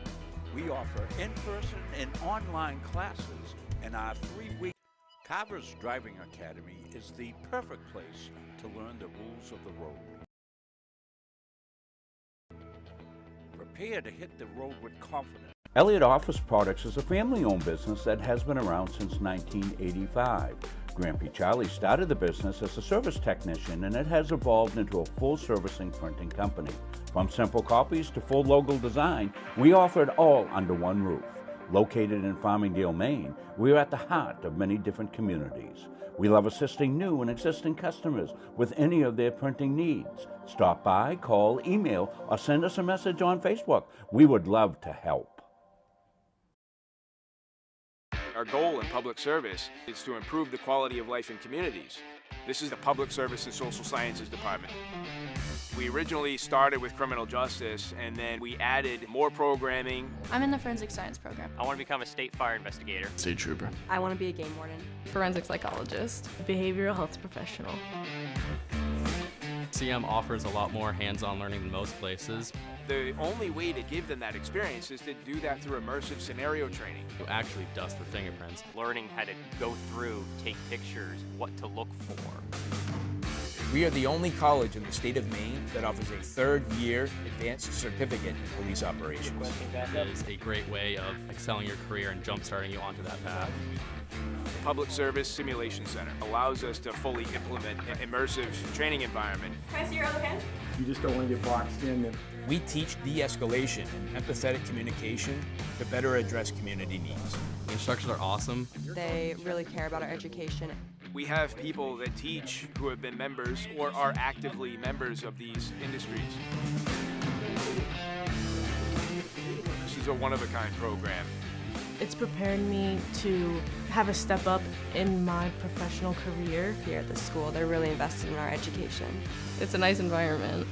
S1: We offer in-person and online classes, and our 3-week Carver's Driving Academy is the perfect place to learn the rules of the road. Prepare to hit the road with confidence. Elliott Office Products is a family-owned business that has been around since 1985. Grampy Charlie started the business as a service technician, and it has evolved into a full-servicing printing company. From simple copies to full logo design, we offer it all under one roof. Located in Farmingdale, Maine, we are at the heart of many different communities. We love assisting new and existing customers with any of their printing needs. Stop by, call, email, or send us a message on Facebook. We would love to help.
S9: Our goal in public service is to improve the quality of life in communities. This is the Public Service and Social Sciences Department. We originally started with criminal justice, and then we added more programming.
S10: I'm in the forensic science program.
S2: I want to become a state fire investigator.
S11: State trooper.
S10: I want to be a game warden.
S12: Forensic psychologist. Behavioral health professional.
S11: CM offers a lot more hands-on learning than most places.
S9: The only way to give them that experience is to do that through immersive scenario training.
S11: You actually dust for fingerprints.
S2: Learning how to go through, take pictures, what to look for.
S13: We are the only college in the state of Maine that offers a third-year advanced certificate in police operations.
S11: It is a great way of excelling your career and jump-starting you onto that path.
S9: The Public Service Simulation Center allows us to fully implement an immersive training environment.
S10: Can I see your other hand?
S14: You just don't want to get boxed in.
S13: We teach de-escalation and empathetic communication to better address community needs.
S11: The instructors are awesome.
S10: They really care about our education.
S9: We have people that teach who have been members or are actively members of these industries. This is a one-of-a-kind program.
S12: It's prepared me to have a step up in my professional career.
S10: Here at the school, they're really invested in our education.
S12: It's a nice environment.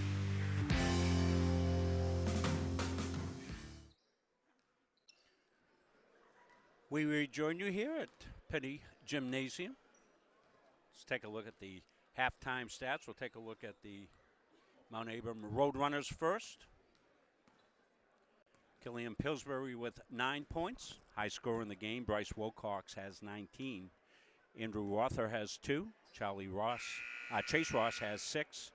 S1: We rejoin you here at Penny Gymnasium. Let's take a look at the halftime stats. We'll take a look at the Mount Abram Roadrunners first. Killian Pillsbury with 9 points. High scorer in the game. Bryce Wilcox has 19. Andrew Rother has 2. Chase Ross has 6.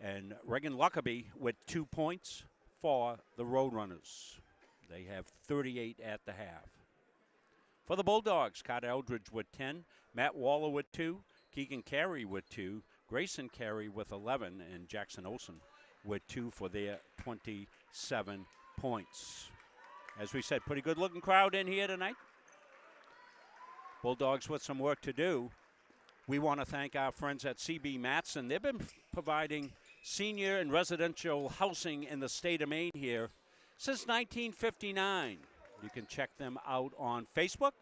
S1: And Reagan Lockerbie with 2 points for the Roadrunners. They have 38 at the half. For the Bulldogs, Carter Eldridge with 10. Matt Waller with 2. Keegan Carey with 2. Grayson Carey with 11. And Jackson Olson with 2 for their 27 points. As we said, pretty good looking crowd in here tonight. Bulldogs with some work to do. We want to thank our friends at CB Matson. They've been providing senior and residential housing in the state of Maine here since 1959. You can check them out on Facebook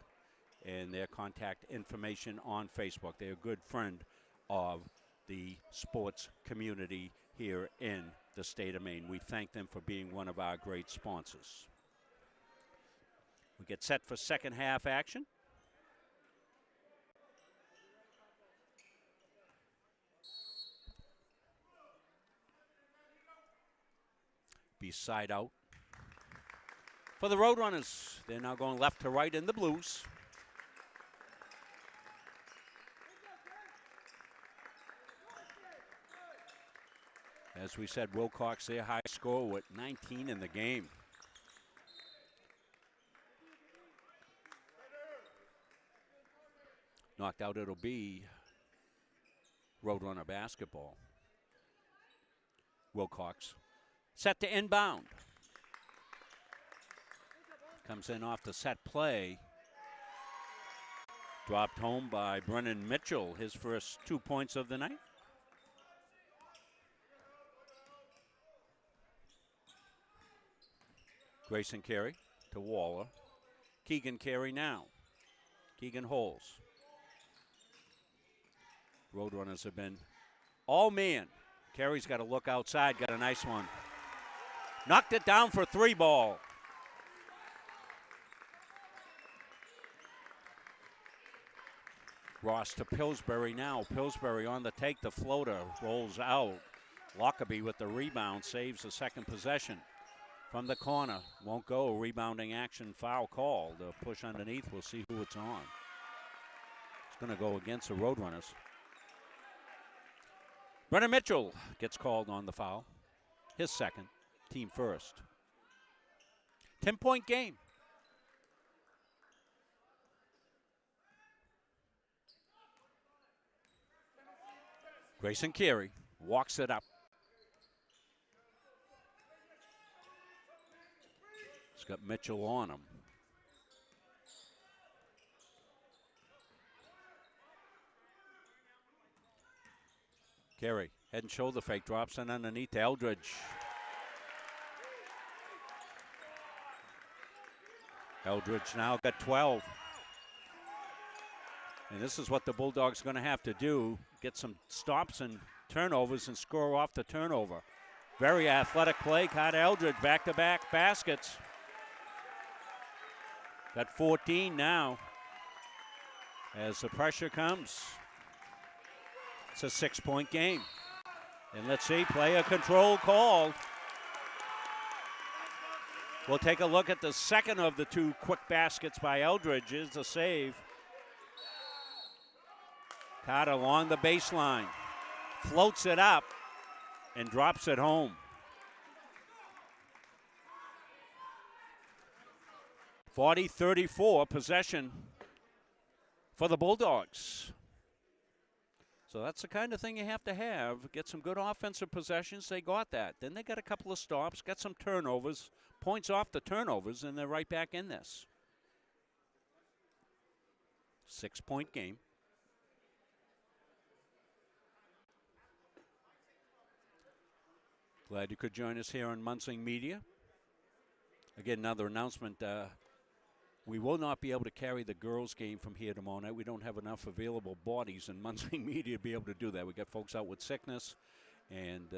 S1: and their contact information on Facebook. They're a good friend of the sports community here in the state of Maine. We thank them for being one of our great sponsors. We get set for second half action. Be side out for the Roadrunners. They're now going left to right in the blues. As we said, Wilcox, their high score with 19 in the game. Knocked out, it'll be Roadrunner basketball. Wilcox set to inbound. Comes in off the set play. Dropped home by Brennan Mitchell, his first 2 points of the night. Grayson Carey to Waller. Keegan Carey now. Keegan holds. Roadrunners have been all man. Carey's got to look outside, got a nice one. Knocked it down for 3 ball. Ross to Pillsbury now. Pillsbury on the take, the floater rolls out. Lockerbie with the rebound, saves the second possession. From the corner, won't go. Rebounding action, foul called. A push underneath, we'll see who it's on. It's going to go against the Roadrunners. Brennan Mitchell gets called on the foul. His second, team first. 10-point game. Grayson Carey walks it up. He's got Mitchell on him. Carey, head and shoulder fake, drops in underneath to Eldridge. Eldridge now got 12. And this is what the Bulldogs are going to have to do, get some stops and turnovers and score off the turnover. Very athletic play, Carter Eldridge, back-to-back baskets. Got 14 now as the pressure comes. It's a 6-point game. And let's see, player control called. We'll take a look at the second of the 2 quick baskets by Eldridge. Is the save. Carter along the baseline, floats it up and drops it home. 40-34 possession for the Bulldogs. So that's the kind of thing you have to have. Get some good offensive possessions. They got that. Then they got a couple of stops, got some turnovers, points off the turnovers, and they're right back in this. 6-point game. Glad you could join us here on Munsing Media. Again, another announcement. We will not be able to carry the girls' game from here tomorrow night. We don't have enough available bodies in Munsing Media to be able to do that. We got folks out with sickness and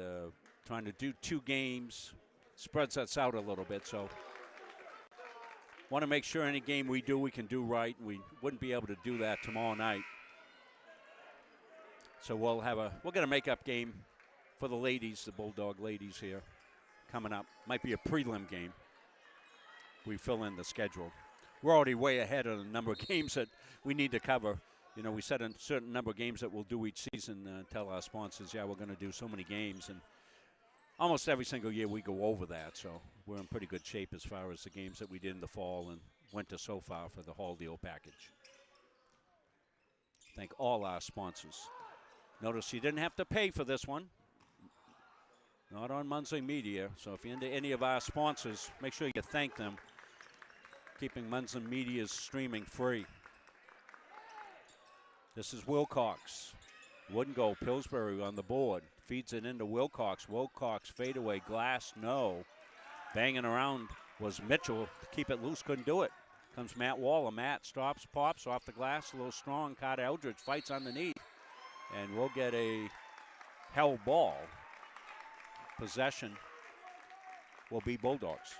S1: trying to do 2 games spreads us out a little bit. So want to make sure any game we do, we can do right. We wouldn't be able to do that tomorrow night. So we'll get a makeup game for the ladies, the Bulldog ladies here, coming up. Might be a prelim game. We fill in the schedule. We're already way ahead of the number of games that we need to cover. You know, we set a certain number of games that we'll do each season and tell our sponsors, yeah, we're going to do so many games. And almost every single year we go over that. So we're in pretty good shape as far as the games that we did in the fall and winter so far for the Hall Deal package. Thank all our sponsors. Notice you didn't have to pay for this one. Not on Munsing Media. So if you're into any of our sponsors, make sure you thank them. Keeping Munsing Media's streaming free. This is Wilcox. Wouldn't go. Pillsbury on the board. Feeds it into Wilcox. Wilcox fadeaway glass, no. Banging around was Mitchell to keep it loose, couldn't do it. Comes Matt Waller. Matt stops, pops off the glass, a little strong. Carter Eldridge fights underneath. And we'll get a held ball. possession will be Bulldogs.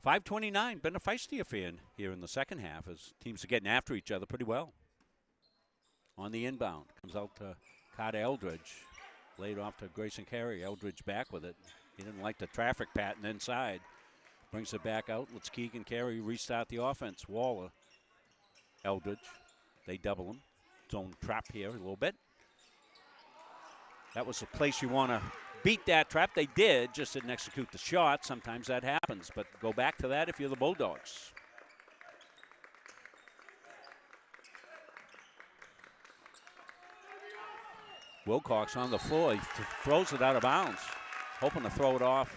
S1: .529, been a feisty affair here in the second half as teams are getting after each other pretty well. On the inbound, comes out to Carter Eldridge. Laid off to Grayson Carey. Eldridge back with it. He didn't like the traffic pattern inside. Brings it back out. Let's Keegan Carey restart the offense. Waller, Eldridge. They double him. Zone trap here a little bit. That was the place you want to beat that trap. They did, just didn't execute the shot. Sometimes that happens, but go back to that if you're the Bulldogs. Wilcox on the floor. He throws it out of bounds, hoping to throw it off.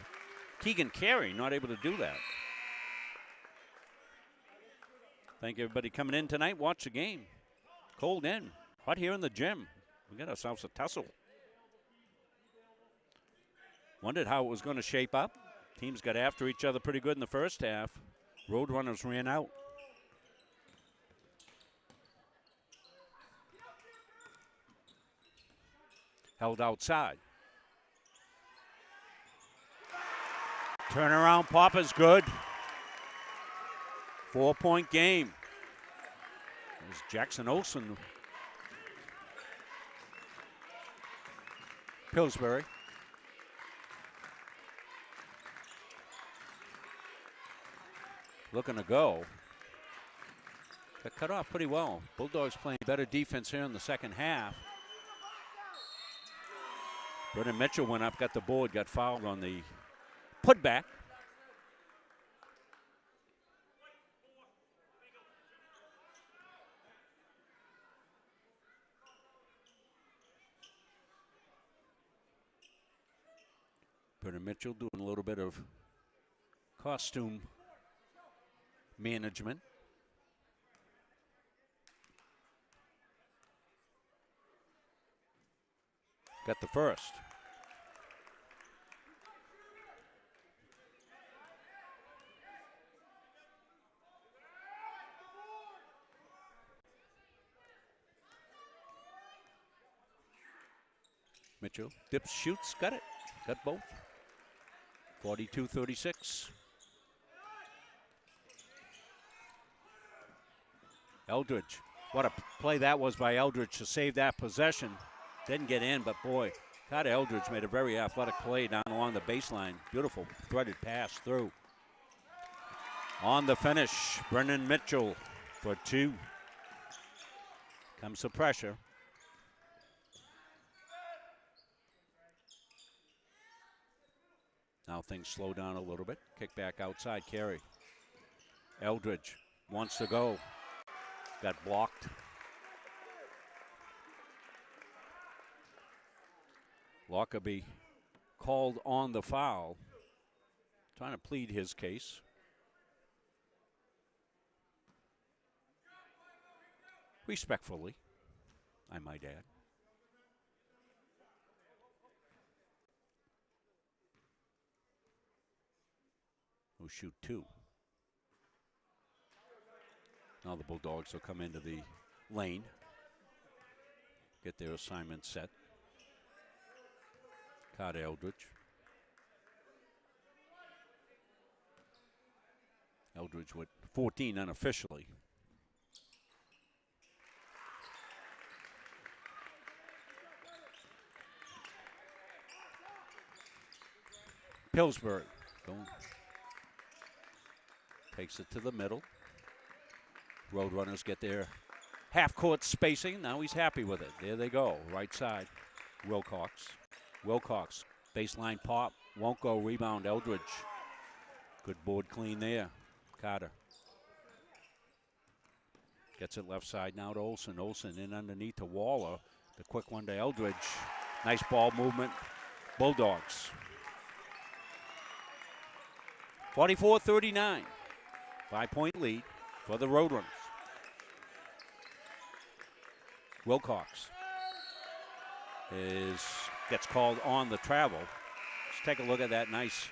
S1: Keegan Carey not able to do that. Thank everybody coming in tonight. Watch the game. Cold in. Hot here in the gym. We got ourselves a tussle. Wondered how it was going to shape up. Teams got after each other pretty good in the first half. Roadrunners ran out. Held outside. Turnaround pop is good. 4-point game. There's Jackson Olsen. Pillsbury. Looking to go. Got cut off pretty well. Bulldogs playing better defense here in the second half. Brennan Mitchell went up, got the board, got fouled on the putback. Brennan Mitchell doing a little bit of costume management. Got the first. Mitchell dips, shoots, got it. Got both. 42-36. Eldridge. What a play that was by Eldridge to save that possession. Didn't get in, but boy, Carter Eldridge made a very athletic play down along the baseline. Beautiful threaded pass through. On the finish, Brennan Mitchell for two. Comes the pressure. Now things slow down a little bit. Kick back outside, Carey. Eldridge wants to go. Got blocked. Lockerbie called on the foul. Trying to plead his case. Respectfully, I might add. Who shoot two. Now the Bulldogs will come into the lane. Get their assignment set. Carter Eldridge. Eldridge with 14 unofficially. Pillsbury going. Takes it to the middle. Roadrunners get their half-court spacing. Now he's happy with it. There they go, right side. Wilcox. Wilcox, baseline pop. Won't go, rebound, Eldridge. Good board clean there. Carter. Gets it left side now to Olsen. Olsen in underneath to Waller. The quick one to Eldridge. Nice ball movement. Bulldogs. 44-39. 5-point lead for the Roadrunners. Wilcox gets called on the travel. Let's take a look at that nice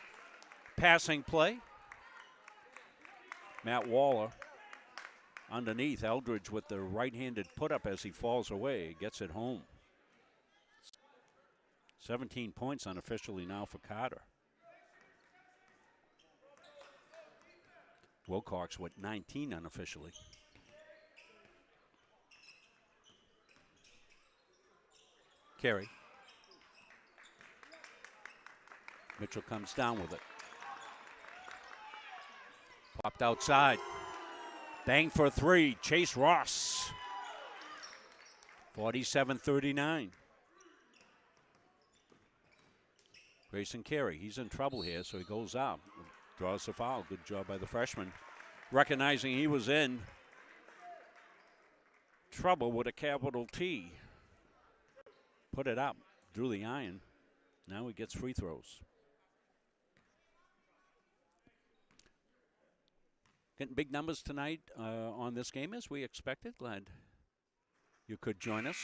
S1: passing play. Matt Waller Underneath, Eldridge with the right-handed put-up as he falls away. Gets it home. 17 points unofficially now for Carter. Wilcox with 19 unofficially. Carey. Mitchell comes down with it. Popped outside. Bang for three. Chase Ross. 47-39. Grayson Carey, he's in trouble here, so he goes out. Draws the foul. Good job by the freshman. Recognizing he was in trouble with a capital T. Put it up. Drew the iron. Now he gets free throws. Getting big numbers tonight on this game as we expected. Glad you could join us.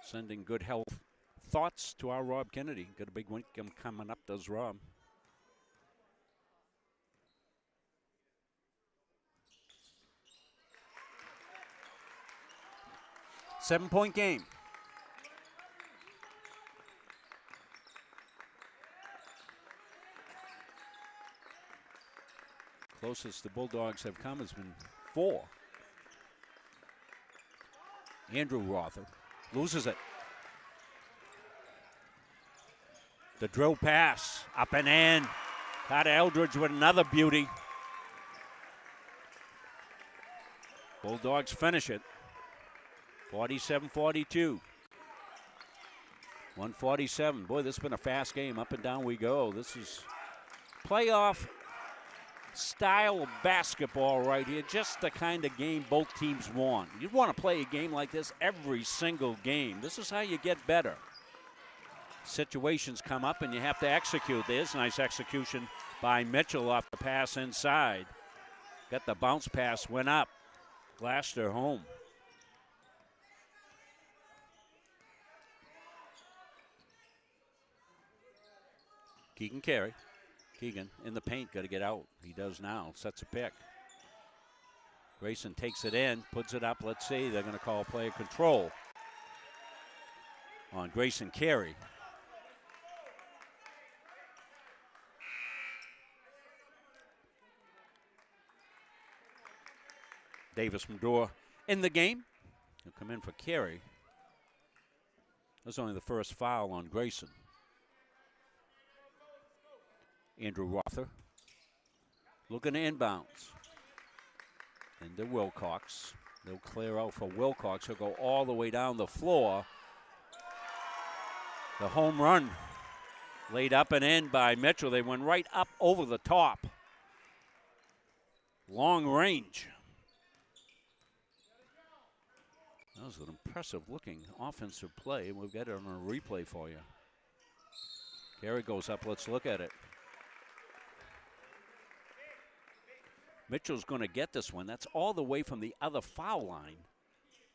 S1: Sending good health thoughts to our Rob Kennedy. Got a big week coming up, does Rob. Seven-point game. Closest the Bulldogs have come has been 4. Andrew Rother loses it. The drill pass, up and in. Carter Eldridge with another beauty. Bulldogs finish it. 47-42. 147. Boy, this has been a fast game. Up and down we go. This is playoff style of basketball right here. Just the kind of game both teams want. You want to play a game like this every single game. This is how you get better. Situations come up and you have to execute. There's nice execution by Mitchell off the pass inside. Got the bounce pass, went up. Glaster home. Keegan Carey. Keegan in the paint, got to get out. He does now, sets a pick. Grayson takes it in, puts it up. Let's see, they're going to call player control on Grayson Carey. Davis Medora in the game. He'll come in for Carey. That's only the first foul on Grayson. Andrew Rother looking to inbounds. Into Wilcox. They'll clear out for Wilcox. He'll go all the way down the floor. The home run laid up and in by Mitchell. They went right up over the top. Long range. That was an impressive looking offensive play. We'll get it on a replay for you. Carey goes up. Let's look at it. Mitchell's going to get this one. That's all the way from the other foul line.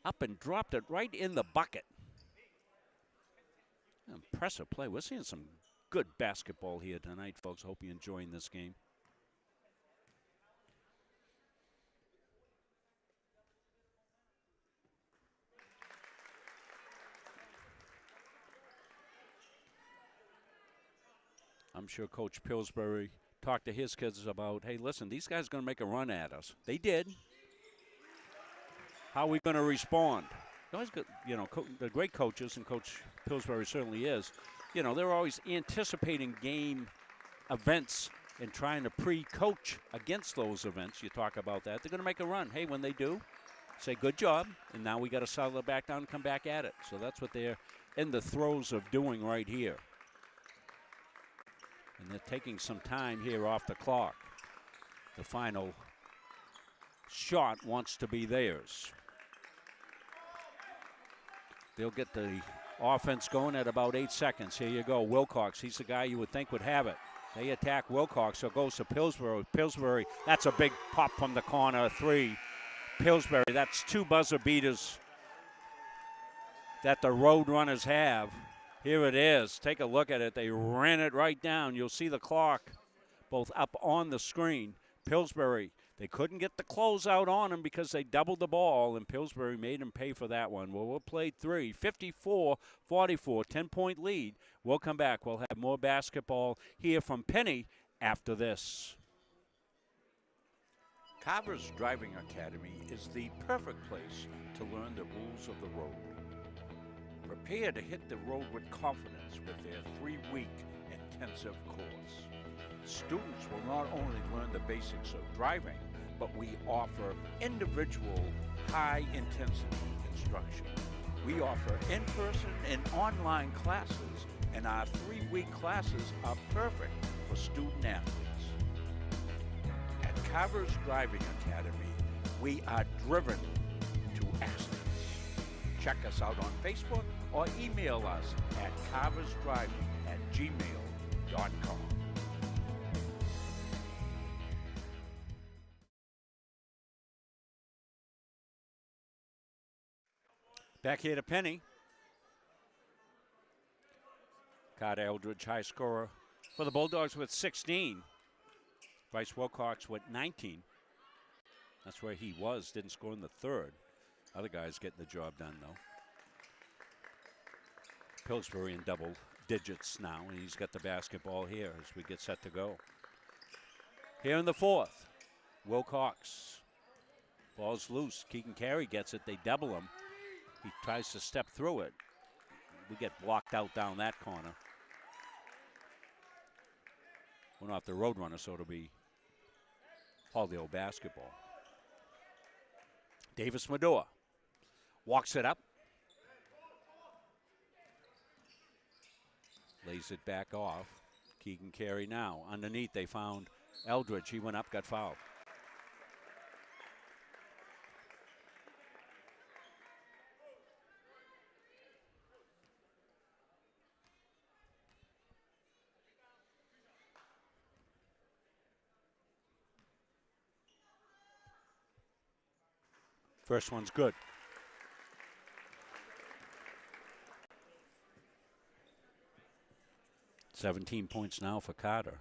S1: Up and dropped it right in the bucket. Impressive play. We're seeing some good basketball here tonight, folks. Hope you're enjoying this game. I'm sure Coach Pillsbury talked to his kids about, hey, listen, these guys are going to make a run at us. They did. How are we going to respond? Always good, you know, the great coaches, and Coach Pillsbury certainly is, you know, they're always anticipating game events and trying to pre-coach against those events. You talk about that. They're going to make a run. Hey, when they do, say good job, and now we got to settle it back down and come back at it. So that's what they're in the throes of doing right here. And they're taking some time here off the clock. The final shot wants to be theirs. They'll get the offense going at about 8 seconds. Here you go, Wilcox. He's the guy you would think would have it. They attack Wilcox, so it goes to Pillsbury. Pillsbury, that's a big pop from the corner, 3. Pillsbury, that's 2 buzzer beaters that the Road Runners have. Here it is. Take a look at it. They ran it right down. You'll see the clock both up on the screen. Pillsbury, they couldn't get the closeout on him because they doubled the ball, and Pillsbury made him pay for that one. Well, we'll play 3. 54-44, 10-point lead. We'll come back. We'll have more basketball here from Penny after this. Carver's Driving Academy is the perfect place to learn the rules of the road. Prepare to hit the road with confidence with their 3-week intensive course. Students will not only learn the basics of driving, but we offer individual, high-intensity instruction. We offer in-person and online classes, and our 3-week classes are perfect for student athletes. At Carver's Driving Academy, we are driven to excellence. Check us out on Facebook or email us at carversdriving@gmail.com. Back here to Penny. Carter Eldridge, high scorer for the Bulldogs with 16. Bryce Wilcox with 19. That's where he was, didn't score in the third. Other guys getting the job done, though. Pillsbury in double digits now, and he's got the basketball here as we get set to go. Here in the fourth, Wilcox. Ball's loose. Keegan Carey gets it. They double him. He tries to step through it. We get blocked out down that corner. Went off the Roadrunner, so it'll be Halldale basketball. Davis Medora walks it up. Lays it back off. Keegan Carey now. Underneath, they found Eldridge. He went up, got fouled. First one's good. $17 points now for Carter.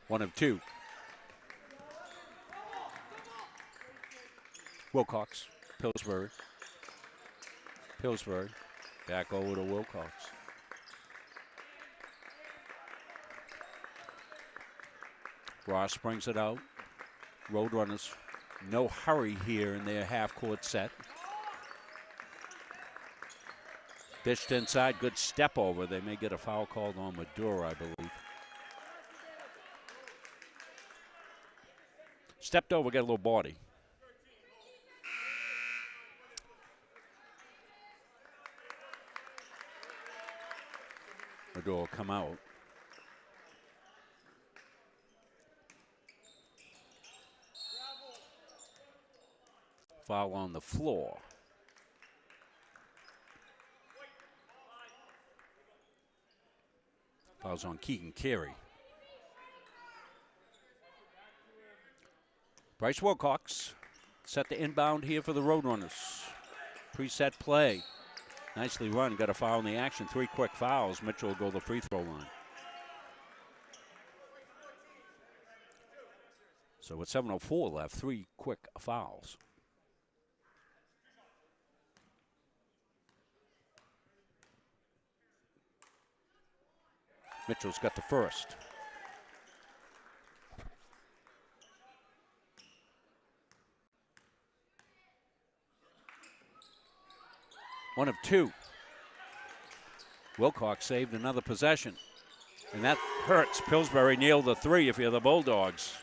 S1: One of two. Wilcox, Pillsbury. Pillsbury, back over to Wilcox. Ross brings it out. Roadrunners, no hurry here in their half-court set. Dished inside, good step over. They may get a foul called on Medora, I believe. Stepped over, got a little body. Medora will come out. Foul on the floor. Foul's on Keegan Carey. Bryce Wilcox set the inbound here for the Roadrunners. Preset play. Nicely run. Got a foul in the action. 3 quick fouls. Mitchell will go to the free throw line. So with 7:04 left, 3 quick fouls. Mitchell's got the first. One of two. Wilcox saved another possession. And that hurts. Pillsbury nailed the 3 if you're the Bulldogs.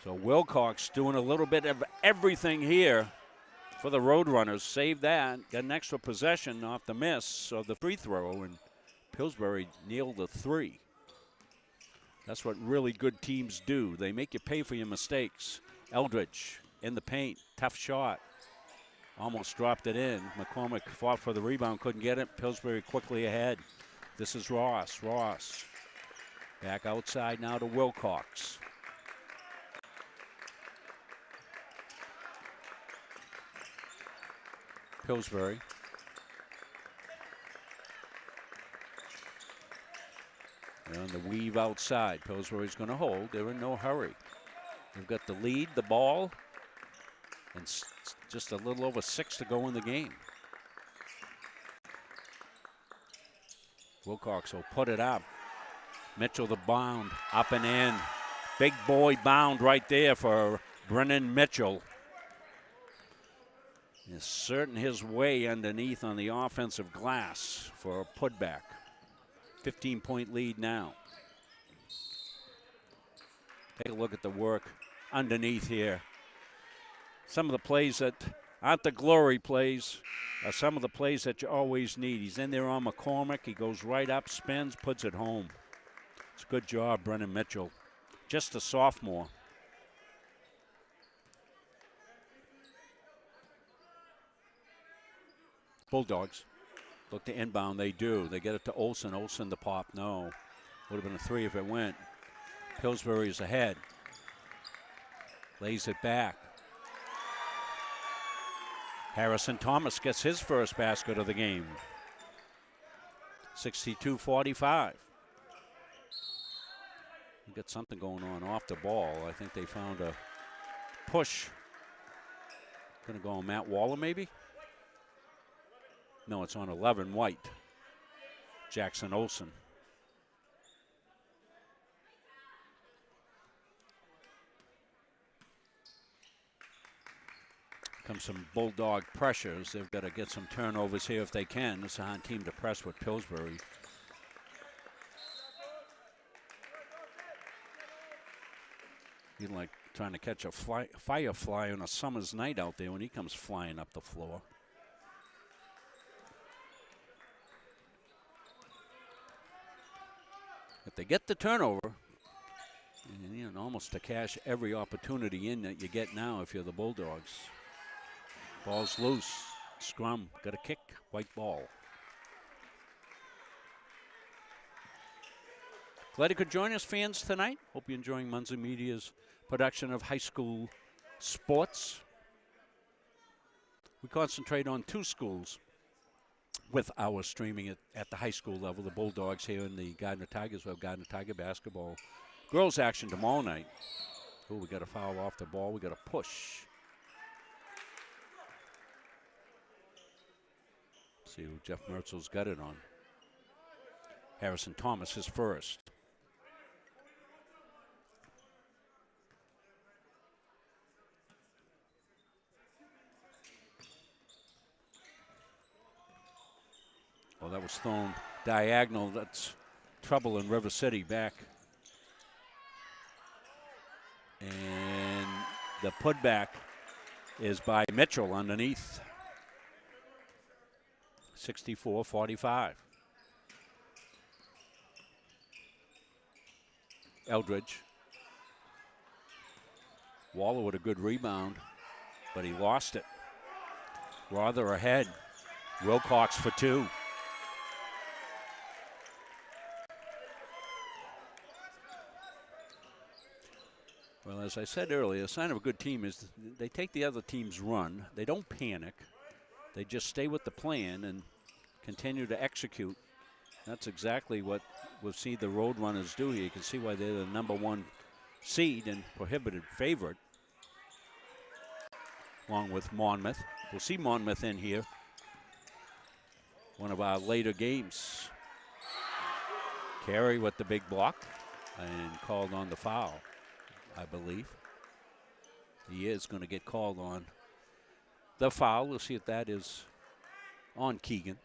S1: So Wilcox doing a little bit of everything here for the Roadrunners. Saved that. Got an extra possession off the miss of the free throw. And Pillsbury nailed the 3. That's what really good teams do. They make you pay for your mistakes. Eldridge in the paint. Tough shot. Almost dropped it in. McCormick fought for the rebound, couldn't get it. Pillsbury quickly ahead. This is Ross. Ross Back outside now to Wilcox. Pillsbury. They're on the weave outside. Pillsbury's going to hold. They're in no hurry. They've got the lead, the ball, and just a little over 6 to go in the game. Wilcox will put it up. Mitchell the bound, up and in. Big boy bound right there for Brennan Mitchell. Inserting his way underneath on the offensive glass for a putback. 15-point lead now. Take a look at the work underneath here. Some of the plays that aren't the glory plays are some of the plays that you always need. He's in there on McCormick. He goes right up, spins, puts it home. It's a good job, Brennan Mitchell. Just a sophomore. Bulldogs look to inbound. They do. They get it to Olsen. Olsen the pop. No. Would have been a 3 if it went. Pillsbury's ahead. Lays it back. Harrison Thomas gets his first basket of the game. 62-45. We got something going on off the ball. I think they found a push. Going to go on Matt Waller maybe? No, it's on 11 White. Jackson Olsen. Comes some Bulldog pressures. They've got to get some turnovers here if they can. It's a hard team to press with Pillsbury. You're like trying to catch a firefly on a summer's night out there when he comes flying up the floor. If they get the turnover, and almost to cash every opportunity in that you get now if you're the Bulldogs. Ball's loose. Scrum. Got a kick. White ball. Glad you could join us, fans, tonight. Hope you're enjoying Muncie Media's production of high school sports. We concentrate on 2 schools with our streaming at the high school level. The Bulldogs here and the Gardner Tigers. We have Gardner Tiger basketball. Girls action tomorrow night. Oh, we got a foul off the ball. We got a push. See who Jeff Mertzel's got it on. Harrison Thomas is first. Well, that was thrown diagonal. That's trouble in River City back. And the putback is by Mitchell underneath. 64-45. Eldridge. Waller with a good rebound, but he lost it. Rother ahead. Wilcox for 2. Well, as I said earlier, a sign of a good team is they take the other team's run. They don't panic. They just stay with the plan and continue to execute. That's exactly what we'll see the Road Runners do here. You can see why they're the #1 seed and prohibited favorite, along with Monmouth. We'll see Monmouth in here. One of our later games. Carey with the big block and called on the foul, I believe. He is going to get called on the foul. We'll see if that is on Keegan.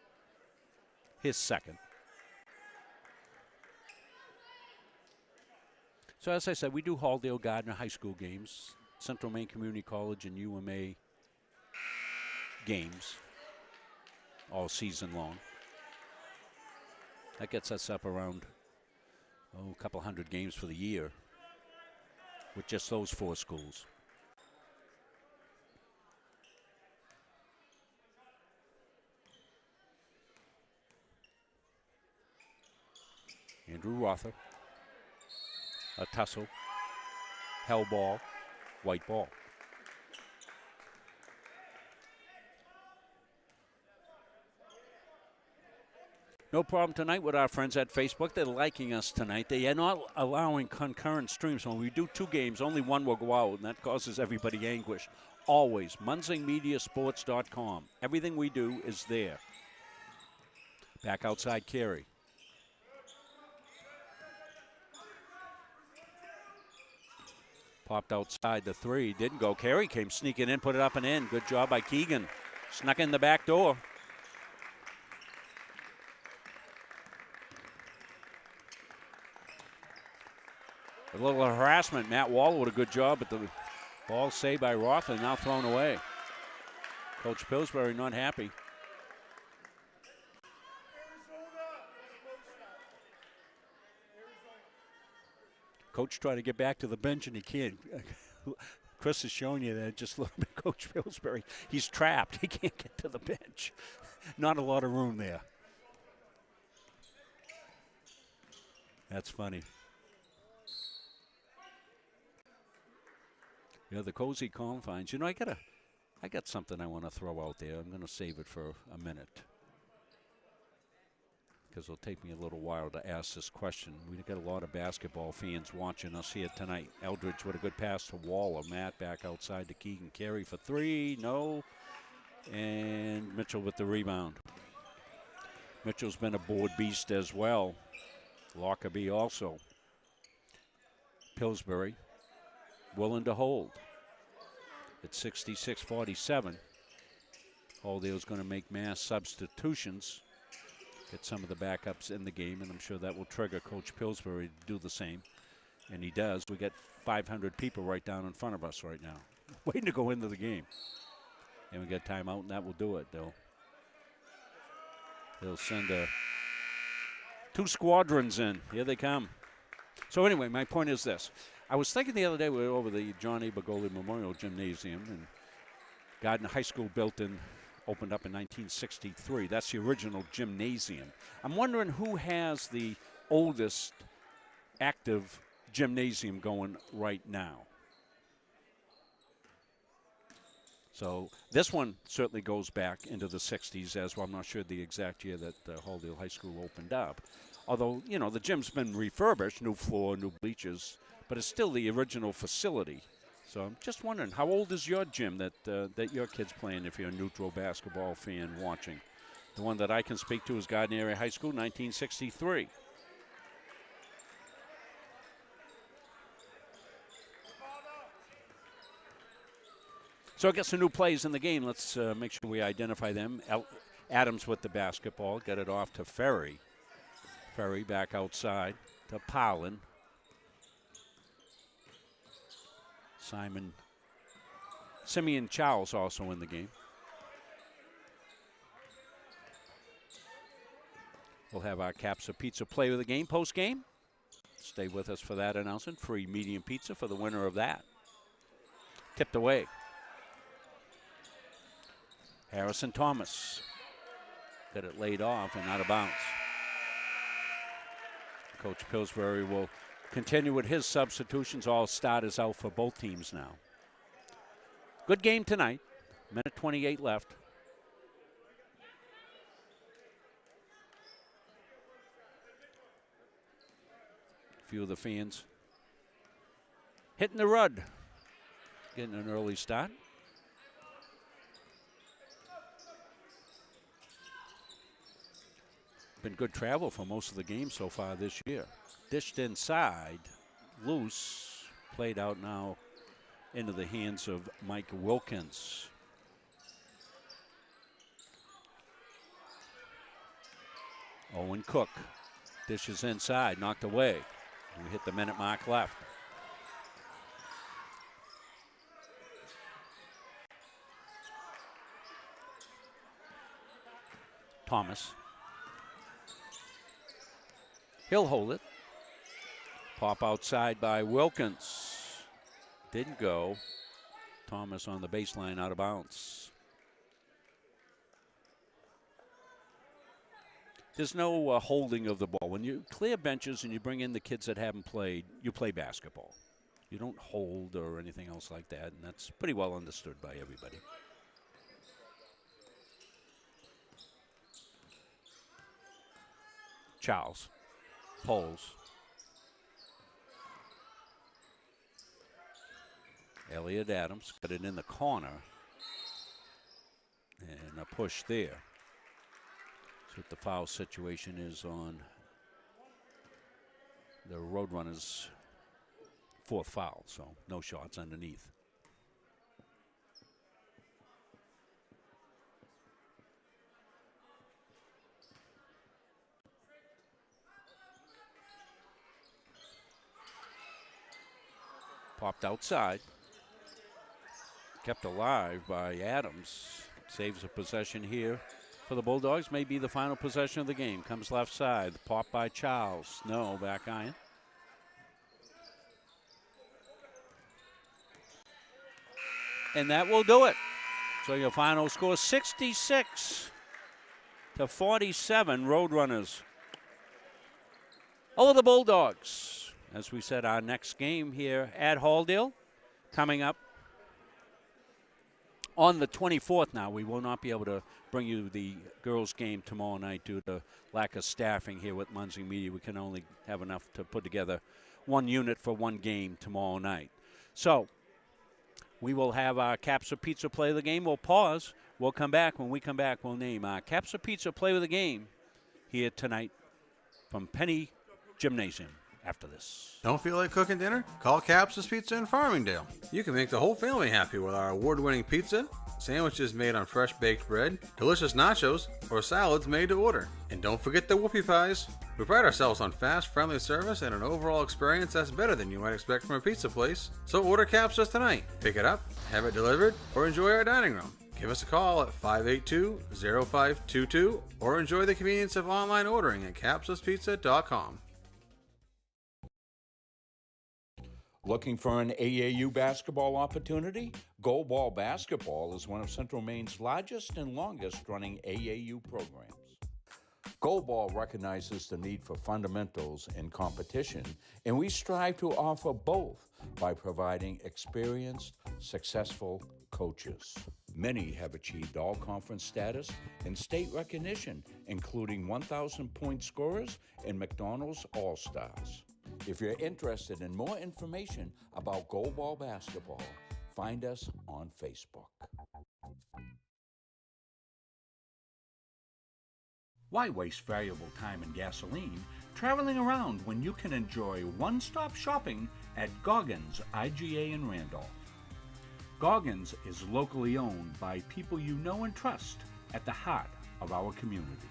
S1: His second. So as I said, we do Halldale Gardner High School games, Central Maine Community College and UMA games all season long. That gets us up around a couple hundred games for the year with just those 4 schools. Andrew Rother a tussle, hell ball, white ball. No problem tonight with our friends at Facebook. They're liking us tonight. They are not allowing concurrent streams. When we do 2 games, only one will go out, and that causes everybody anguish. Always, MunsingMediaSports.com. Everything we do is there. Back outside, Carey. Popped outside the 3. Didn't go. Carey came sneaking in, put it up and in. Good job by Keegan. Snuck in the back door. A little harassment. Matt Waller with a good job, but the ball saved by Roth and now thrown away. Coach Pillsbury not happy. Coach trying to get back to the bench and he can't. Chris is showing you that just a little bit. Coach Pillsbury, he's trapped. He can't get to the bench. Not a lot of room there. That's funny. The cozy confines. I got something I want to throw out there. I'm going to save it for a minute because it'll take me a little while to ask this question. We've got a lot of basketball fans watching us here tonight. Eldridge with a good pass to Waller. Matt back outside to Keegan. Carey for 3. No. And Mitchell with the rebound. Mitchell's been a board beast as well. Lockerbie also. Pillsbury willing to hold. At 66-47. Halldale's going to make mass substitutions. Get some of the backups in the game, and I'm sure that will trigger Coach Pillsbury to do the same. And he does. We got 500 people right down in front of us right now, waiting to go into the game. And we got timeout, and that will do it. They'll send 2 squadrons in. Here they come. So anyway, my point is this. I was thinking the other day, we were over the John A. Bergoli Memorial Gymnasium, and Gardner High School opened up in 1963. That's the original gymnasium. I'm wondering who has the oldest active gymnasium going right now. So this one certainly goes back into the 60s as well. I'm not sure the exact year that Halldale High School opened up. Although, the gym's been refurbished, new floor, new bleachers, but it's still the original facility. So I'm just wondering, how old is your gym that your kid's playing if you're a neutral basketball fan watching? The one that I can speak to is Gardner Area High School, 1963. So I got some new plays in the game. Let's make sure we identify them. Adams with the basketball, get it off to Ferry. Ferry back outside to Powlin. Simeon Chow's also in the game. We'll have our Capsa Pizza play of the game post-game. Stay with us for that announcement. Free medium pizza for the winner of that. Tipped away. Harrison Thomas got it laid off and out of bounds. Coach Pillsbury will continue with his substitutions. All starters out for both teams now. Good game tonight. Minute 28 left. A few of the fans hitting the rud. Getting an early start. Been good travel for most of the game so far this year. Dished inside, loose, played out now into the hands of Mike Wilkins. Owen Cook dishes inside, knocked away. We hit the minute mark left. Thomas. He'll hold it. Pop outside by Wilkins. Didn't go. Thomas on the baseline, out of bounds. there's no holding of the ball. When you clear benches and you bring in the kids that haven't played, you play basketball. You don't hold or anything else like that, and that's pretty well understood by everybody. Charles pulls. Elliott Adams got it in the corner. And a push there. That's what the foul situation is on the Roadrunners' fourth foul, so no shots underneath. Popped outside. Kept alive by Adams. Saves a possession here for the Bulldogs. May be the final possession of the game. Comes left side. Pop by Charles. No, back iron. And that will do it. So your final score 66 to 47 Roadrunners over the Bulldogs. As we said, our next game here at Halldale coming up on the 24th now. We will not be able to bring you the girls' game tomorrow night due to lack of staffing here with Muncie Media. We can only have enough to put together one unit for one game tomorrow night. So we will have our Caps of Pizza play of the game. We'll pause. We'll come back. When we come back, we'll name our Caps of Pizza play of the game here tonight from Penny Gymnasium. After this.
S7: Don't feel like cooking dinner? Call Capsa's Pizza in Farmingdale. You can make the whole family happy with our award-winning pizza, sandwiches made on fresh baked bread, delicious nachos, or salads made to order. And don't forget the whoopie pies. We pride ourselves on fast, friendly service and an overall experience that's better than you might expect from a pizza place. So order Capsa's tonight. Pick it up, have it delivered, or enjoy our dining room. Give us a call at 582-0522 or enjoy the convenience of online ordering at capsaspizza.com.
S15: Looking for an AAU basketball opportunity? Go Ball Basketball is one of Central Maine's largest and longest running AAU programs. Go Ball recognizes the need for fundamentals in competition, and we strive to offer both by providing experienced, successful coaches. Many have achieved all-conference status and state recognition, including 1,000-point scorers and McDonald's All-Stars. If you're interested in more information about Go Ball Basketball, find us on Facebook.
S1: Why waste valuable time and gasoline traveling around when you can enjoy one-stop shopping at Goggins IGA in Randolph? Goggins is locally owned by people you know and trust at the heart of our community.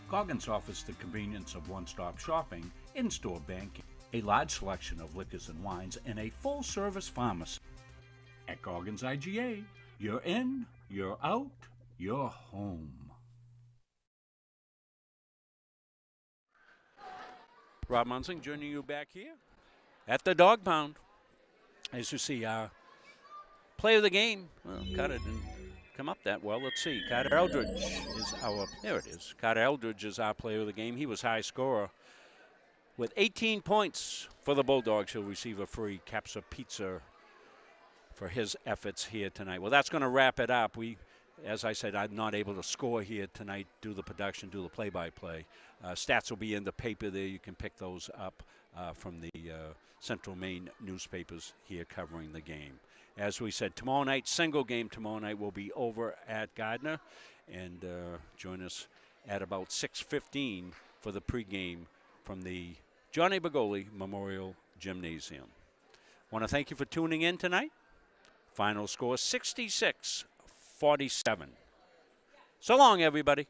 S1: Goggins offers the convenience of one-stop shopping, in-store banking, a large selection of liquors and wines, and a full-service pharmacy. At Goggins IGA, you're in, you're out, you're home. Rob Munsing joining you back here at the Dog Pound. As you see, play of the game. Well, Carter didn't come up that well. Let's see. Carter Eldridge is our, there it is. Carter Eldridge is our player of the game. He was high scorer with 18 points for the Bulldogs. He'll receive a free Caps of Pizza for his efforts here tonight. Well, that's going to wrap it up. As I said, I'm not able to score here tonight, do the production, do the play-by-play. Stats will be in the paper there. You can pick those up from the Central Maine newspapers here covering the game. As we said, tomorrow night, single game tomorrow night will be over at Gardner. And join us at about 6:15 for the pregame from the Johnny Bergoli Memorial Gymnasium. Want to thank you for tuning in tonight. Final score 66-47. So long, everybody.